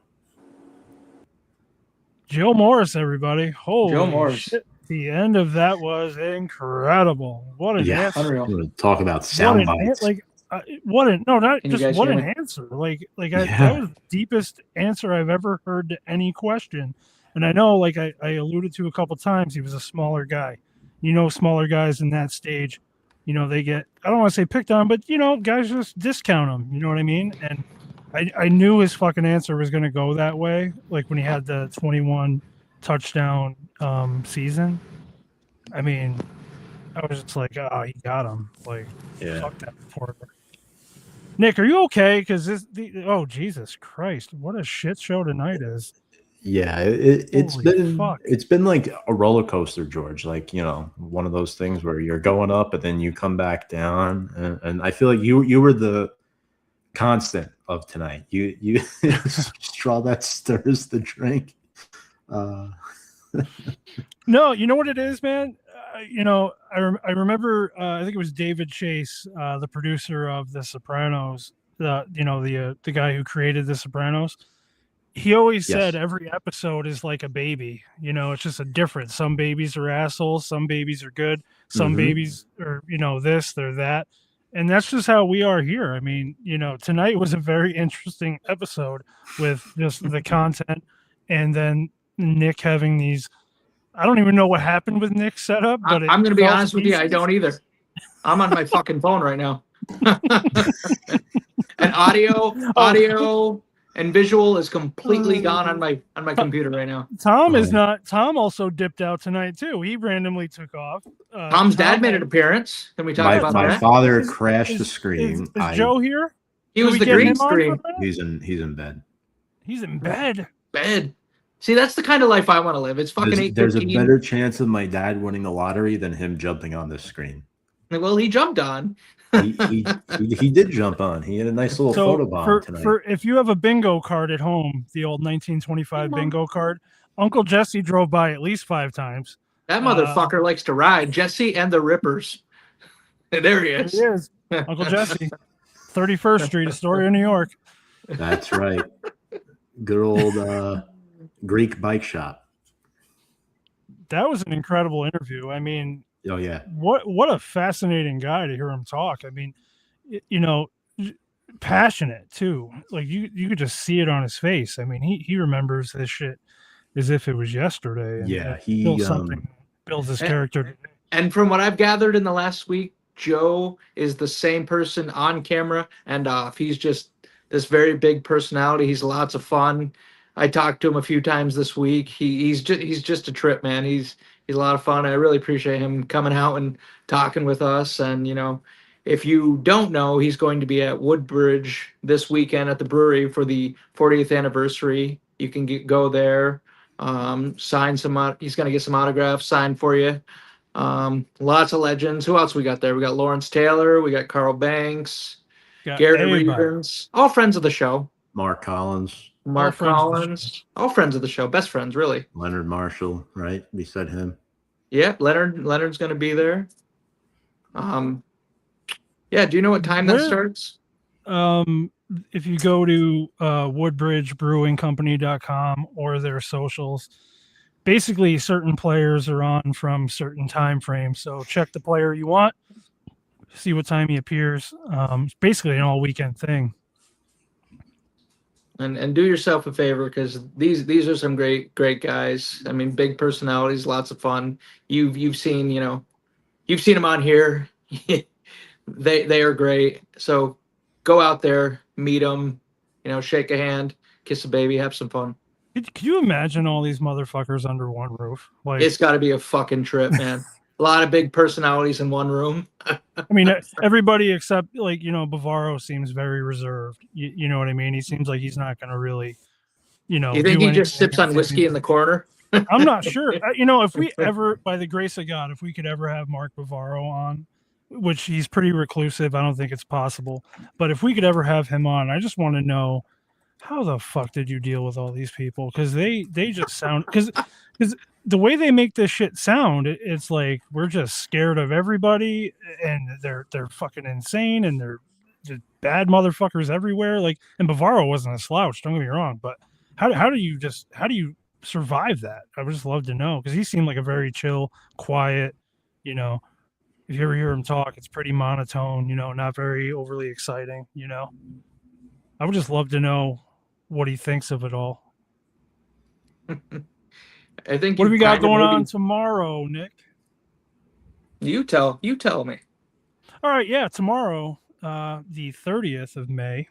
[SPEAKER 1] Joe Morris, everybody. Holy
[SPEAKER 5] Joe Morris.
[SPEAKER 1] shit. The end of that was incredible. What an
[SPEAKER 3] Yeah.
[SPEAKER 1] answer.
[SPEAKER 5] Unreal.
[SPEAKER 3] We're gonna talk about
[SPEAKER 1] What
[SPEAKER 3] sound
[SPEAKER 1] an
[SPEAKER 3] bites.
[SPEAKER 1] what an no, not
[SPEAKER 5] Can you
[SPEAKER 1] just
[SPEAKER 5] guys
[SPEAKER 1] what
[SPEAKER 5] hear
[SPEAKER 1] an
[SPEAKER 5] me?
[SPEAKER 1] answer.
[SPEAKER 3] Yeah.
[SPEAKER 1] That was the deepest answer I've ever heard to any question. And I know, like I alluded to a couple times, he was a smaller guy. Smaller guys in that stage, they get, I don't want to say picked on, but guys just discount them. You know what I mean? And I knew his fucking answer was going to go that way. Like when he had the 21 touchdown season. I mean, I was just like, oh, he got him. Like,
[SPEAKER 3] Yeah.
[SPEAKER 1] fuck that reporter. Nick, are you okay? Because oh Jesus Christ, what a shit show tonight is.
[SPEAKER 3] Yeah, it's
[SPEAKER 1] Holy
[SPEAKER 3] been
[SPEAKER 1] fuck.
[SPEAKER 3] it's been like a roller coaster, George. Like, one of those things where you're going up and then you come back down, and I feel like you were the constant of tonight. You straw that stirs the drink.
[SPEAKER 1] No, you know what it is, man. I remember. I think it was David Chase, the producer of The Sopranos. The guy who created The Sopranos. He always
[SPEAKER 3] Yes.
[SPEAKER 1] said every episode is like a baby. It's just a difference. Some babies are assholes. Some babies are good. Some
[SPEAKER 3] Mhm.
[SPEAKER 1] babies are this, they're that. And that's just how we are here. I mean, tonight was a very interesting episode with just the content, and then Nick having these. I don't even know what happened with Nick's setup, but
[SPEAKER 5] I'm going to be
[SPEAKER 1] fell to
[SPEAKER 5] honest with you. I
[SPEAKER 1] pieces.
[SPEAKER 5] don't either. I'm on my fucking phone right now. And audio and visual is completely gone on my computer right now.
[SPEAKER 1] Tom is
[SPEAKER 3] Oh.
[SPEAKER 1] not. Tom also dipped out tonight too. He randomly took off.
[SPEAKER 5] Tom's dad
[SPEAKER 1] Tom-
[SPEAKER 5] made an appearance. Can we talk
[SPEAKER 3] My
[SPEAKER 5] about
[SPEAKER 3] my
[SPEAKER 5] that?
[SPEAKER 3] father
[SPEAKER 1] Is-
[SPEAKER 3] crashed the
[SPEAKER 1] Is,
[SPEAKER 3] screen.
[SPEAKER 1] is Joe here?
[SPEAKER 5] He
[SPEAKER 1] Can
[SPEAKER 5] was
[SPEAKER 1] we
[SPEAKER 5] the
[SPEAKER 1] get
[SPEAKER 5] green
[SPEAKER 1] him on for a
[SPEAKER 5] screen
[SPEAKER 1] minute?
[SPEAKER 3] He's in bed.
[SPEAKER 1] He's in bed.
[SPEAKER 5] bed. See, that's the kind of life I want to live. It's fucking
[SPEAKER 3] There's a
[SPEAKER 5] 8:15.
[SPEAKER 3] better chance of my dad winning the lottery than him jumping on this screen.
[SPEAKER 5] Well, he jumped on.
[SPEAKER 3] He did jump on. He had a nice little photo
[SPEAKER 1] So
[SPEAKER 3] bomb tonight.
[SPEAKER 1] for if you have a bingo card at home, the old 1925 bingo card, Uncle Jesse drove by at least 5 times.
[SPEAKER 5] That motherfucker likes to ride. Jesse and the Rippers. There he
[SPEAKER 1] There
[SPEAKER 5] is.
[SPEAKER 1] he is, Uncle Jesse, 31st Street, Astoria, New York.
[SPEAKER 3] That's right. Good old Greek bike shop.
[SPEAKER 1] That was an incredible interview. I mean,
[SPEAKER 3] Oh yeah.
[SPEAKER 1] what a fascinating guy to hear him talk. I mean, passionate too. Like you could just see it on his face. I mean, he remembers this shit as if it was yesterday. And
[SPEAKER 3] Yeah,
[SPEAKER 1] it
[SPEAKER 3] he,
[SPEAKER 1] builds something, builds his
[SPEAKER 5] and-
[SPEAKER 1] character.
[SPEAKER 5] And from what I've gathered in the last week, Joe is the same person on camera and off. He's just this very big personality. He's lots of fun. I talked to him a few times this week. He's just a trip, man. He's a lot of fun. I really appreciate him coming out and talking with us. And if you don't know, he's going to be at Woodbridge this weekend at the brewery for the 40th anniversary. You can go there, sign some. He's going to get some autographs signed for you. Lots of legends. Who else we got there? We got Lawrence Taylor. We got Carl Banks,
[SPEAKER 1] Got
[SPEAKER 5] Garrett
[SPEAKER 1] everybody.
[SPEAKER 5] Reevens, all friends of the show.
[SPEAKER 3] Mark Collins,
[SPEAKER 5] Mark
[SPEAKER 1] friends of the
[SPEAKER 5] Collins, all friends of the show, best friends, really.
[SPEAKER 3] Leonard Marshall, right beside him.
[SPEAKER 5] Yeah, Leonard's going to be there. Yeah. Do you know what time that
[SPEAKER 1] Where-
[SPEAKER 5] starts?
[SPEAKER 1] If you go to woodbridgebrewingcompany.com or their socials, basically certain players are on from certain time frames. So check the player you want, see what time he appears. It's basically an all weekend thing.
[SPEAKER 5] And do yourself a favor because these are some great guys. I mean, big personalities, lots of fun. You've seen you've seen them on here. They are great. So go out there, meet them, shake a hand, kiss a baby, have some fun.
[SPEAKER 1] Could you imagine all these motherfuckers under one roof? Like,
[SPEAKER 5] It's got to be a fucking trip, man. A lot of big personalities in one room.
[SPEAKER 1] I mean, everybody except Bavaro seems very reserved. You know what I mean? He seems like he's not going to really,
[SPEAKER 5] You
[SPEAKER 1] do
[SPEAKER 5] think he just
[SPEAKER 1] anything
[SPEAKER 5] sips on whiskey in the corner?
[SPEAKER 1] I'm not sure. If we ever, by the grace of God, if we could ever have Mark Bavaro on, which he's pretty reclusive, I don't think it's possible. But if we could ever have him on, I just want to know how the fuck did you deal with all these people? Because they just sound because the way they make this shit sound, it's like we're just scared of everybody, and they're fucking insane, and they're just bad motherfuckers everywhere. Like, and Bavaro wasn't a slouch. Don't get me wrong, but how do you survive that? I would just love to know because he seemed like a very chill, quiet. If you ever hear him talk, it's pretty monotone. Not very overly exciting. I would just love to know what he thinks of it all.
[SPEAKER 5] I think.
[SPEAKER 1] What do we got going on
[SPEAKER 5] maybe-
[SPEAKER 1] tomorrow, Nick?
[SPEAKER 5] You tell me.
[SPEAKER 1] All right, yeah, tomorrow, the 30th of May,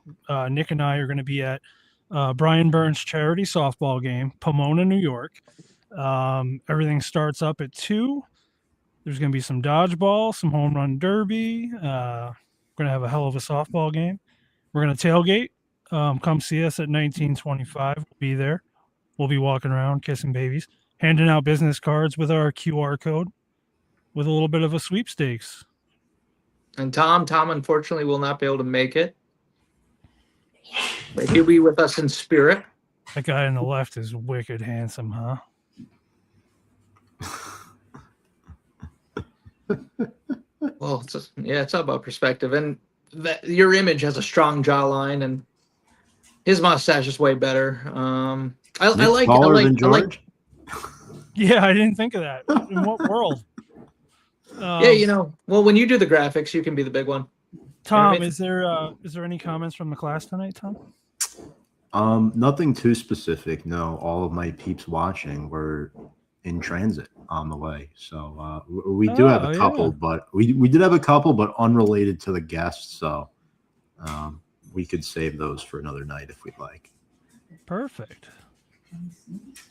[SPEAKER 1] Nick and I are going to be at Brian Burns' charity softball game, Pomona, New York. Everything starts up at 2. There's going to be some dodgeball, some home run derby. We're going to have a hell of a softball game. We're going to tailgate. Come see us at 1925. We'll be there. We'll be walking around, kissing babies, handing out business cards with our QR code with a little bit of a sweepstakes.
[SPEAKER 5] And Tom unfortunately will not be able to make it. But he'll be with us in spirit.
[SPEAKER 1] That guy on the left is wicked handsome, huh?
[SPEAKER 5] Well, it's all about perspective. And your image has a strong jawline, and his mustache is way better. I like
[SPEAKER 3] taller than
[SPEAKER 5] I like
[SPEAKER 3] George.
[SPEAKER 1] Yeah, I didn't think of that. In what world?
[SPEAKER 5] yeah, well, when you do the graphics, you can be the big one.
[SPEAKER 1] Tom, is there any comments from the class tonight, Tom?
[SPEAKER 3] Nothing too specific. No, all of my peeps watching were in transit on the way. So we do have a couple, but we did have a couple, but unrelated to the guests. So we could save those for another night if we'd like.
[SPEAKER 1] Perfect.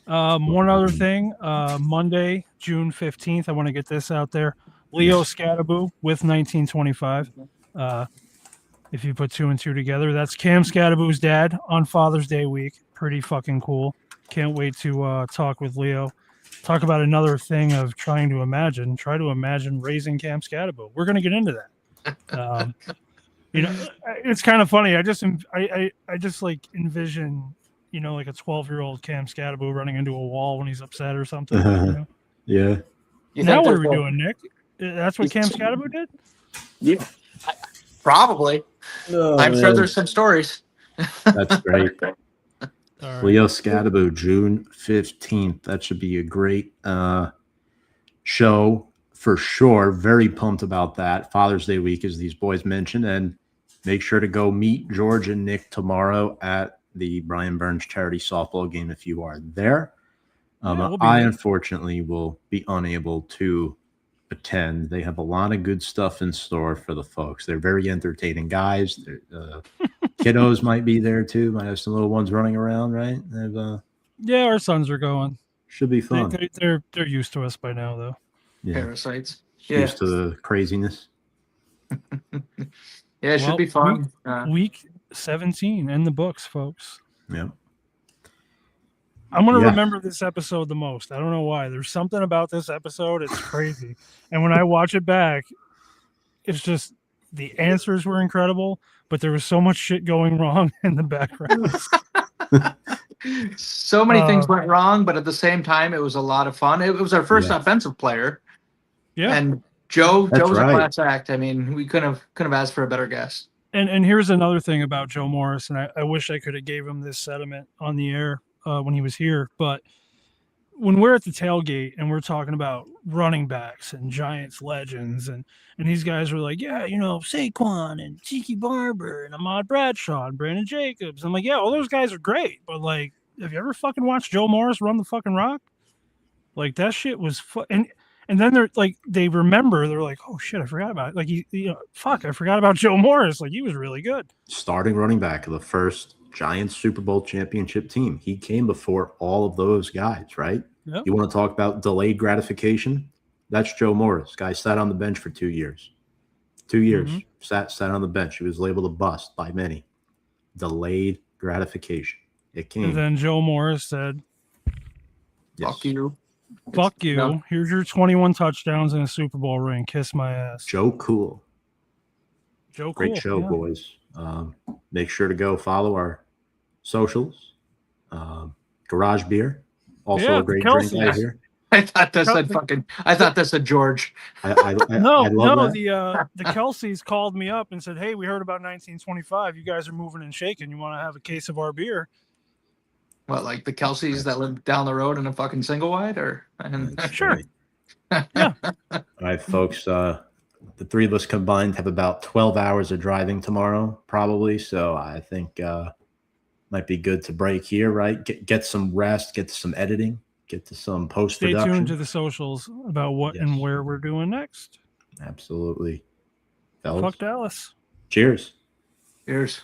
[SPEAKER 1] One other thing, Monday, June 15th, I want to get this out there. Leo Scattaboo with 1925. If you put 2 and 2 together, that's Cam Scattaboo's dad on Father's Day week. Pretty fucking cool. Can't wait to talk with Leo. Talk about another thing of try to imagine raising Cam Scattaboo. We're going to get into that. It's kind of funny. I just like envision, like a 12-year-old Cam Scattaboo running into a wall when he's upset or something.
[SPEAKER 3] Yeah.
[SPEAKER 1] Now what are we doing, Nick? That's what Cam Scattaboo did?
[SPEAKER 5] Yeah. Probably. I'm sure there's some stories.
[SPEAKER 3] That's great.
[SPEAKER 1] Right.
[SPEAKER 3] Leo Scattaboo, June 15th. That should be a great show for sure. Very pumped about that. Father's Day week, as these boys mentioned. And make sure to go meet George and Nick tomorrow at the Brian Burns charity softball game if you are there.
[SPEAKER 1] We'll be
[SPEAKER 3] I
[SPEAKER 1] there.
[SPEAKER 3] unfortunately will be unable to attend. They have a lot of good stuff in store for the folks. They're very entertaining guys. Kiddos might be there too. Might have some little ones running around, right?
[SPEAKER 1] Yeah, our sons are going.
[SPEAKER 3] Should be fun.
[SPEAKER 1] They're used to us by now, though.
[SPEAKER 3] Yeah.
[SPEAKER 5] Parasites. Yeah.
[SPEAKER 3] Used to the craziness.
[SPEAKER 5] Yeah, it should be fun.
[SPEAKER 1] Week 17 in the books, folks.
[SPEAKER 3] Yeah.
[SPEAKER 1] I'm going to
[SPEAKER 3] Yeah.
[SPEAKER 1] remember this episode the most. I don't know why. There's something about this episode. It's crazy. And when I watch it back, it's just the answers were incredible, but there was so much shit going wrong in the background.
[SPEAKER 5] So many things went wrong, but at the same time, it was a lot of fun. It was our first
[SPEAKER 3] Yeah.
[SPEAKER 5] offensive player.
[SPEAKER 1] Yeah.
[SPEAKER 5] And Joe
[SPEAKER 3] That's
[SPEAKER 5] was
[SPEAKER 3] right.
[SPEAKER 5] a class act. I mean, we couldn't have asked for a better guest.
[SPEAKER 1] And here's another thing about Joe Morris, and I wish I could have gave him this sentiment on the air when he was here, but when we're at the tailgate and we're talking about running backs and Giants legends, and these guys are like, yeah, Saquon and Tiki Barber and Ahmad Bradshaw and Brandon Jacobs. I'm like, yeah, all those guys are great, but like, have you ever fucking watched Joe Morris run the fucking rock? Like that shit was and then they're like, they're like, oh shit, I forgot about it. Like I forgot about Joe Morris. Like he was really good.
[SPEAKER 3] Starting running back of the first Giants Super Bowl championship team. He came before all of those guys, right?
[SPEAKER 1] Yep.
[SPEAKER 3] You want to talk about delayed gratification? That's Joe Morris. Guy sat on the bench for 2 years. 2 years. Sat on the bench. He was labeled a bust by many. Delayed gratification. It came.
[SPEAKER 1] And then Joe Morris said,
[SPEAKER 3] Yes.
[SPEAKER 5] Fuck you.
[SPEAKER 1] fuck you.
[SPEAKER 5] No.
[SPEAKER 1] Here's your 21 touchdowns and a Super Bowl ring. Kiss my ass.
[SPEAKER 3] Joe Cool.
[SPEAKER 1] Joe
[SPEAKER 3] Great
[SPEAKER 1] Cool,
[SPEAKER 3] show,
[SPEAKER 1] yeah.
[SPEAKER 3] boys. Make sure to go follow our socials. Garage Beer. Also
[SPEAKER 1] Yeah,
[SPEAKER 3] a great
[SPEAKER 1] the
[SPEAKER 3] drink
[SPEAKER 1] Kelseys.
[SPEAKER 3] out here.
[SPEAKER 5] I thought that said George.
[SPEAKER 3] I
[SPEAKER 1] No,
[SPEAKER 3] love that.
[SPEAKER 1] the Kelseys called me up and said, hey, we heard about 1925. You guys are moving and shaking. You want to have a case of our beer?
[SPEAKER 5] What, like the Kelseys that live down the road in a fucking single wide, or?
[SPEAKER 1] Sure.
[SPEAKER 3] All right, folks. The three of us combined have about 12 hours of driving tomorrow, probably. So I think might be good to break here, right? Get some rest, get to some editing, get to some post
[SPEAKER 1] Stay
[SPEAKER 3] production.
[SPEAKER 1] tuned to the socials about what and
[SPEAKER 3] Yes.
[SPEAKER 1] where we're doing next.
[SPEAKER 3] Absolutely. Fellas,
[SPEAKER 1] Fuck Dallas.
[SPEAKER 3] cheers.
[SPEAKER 5] Cheers.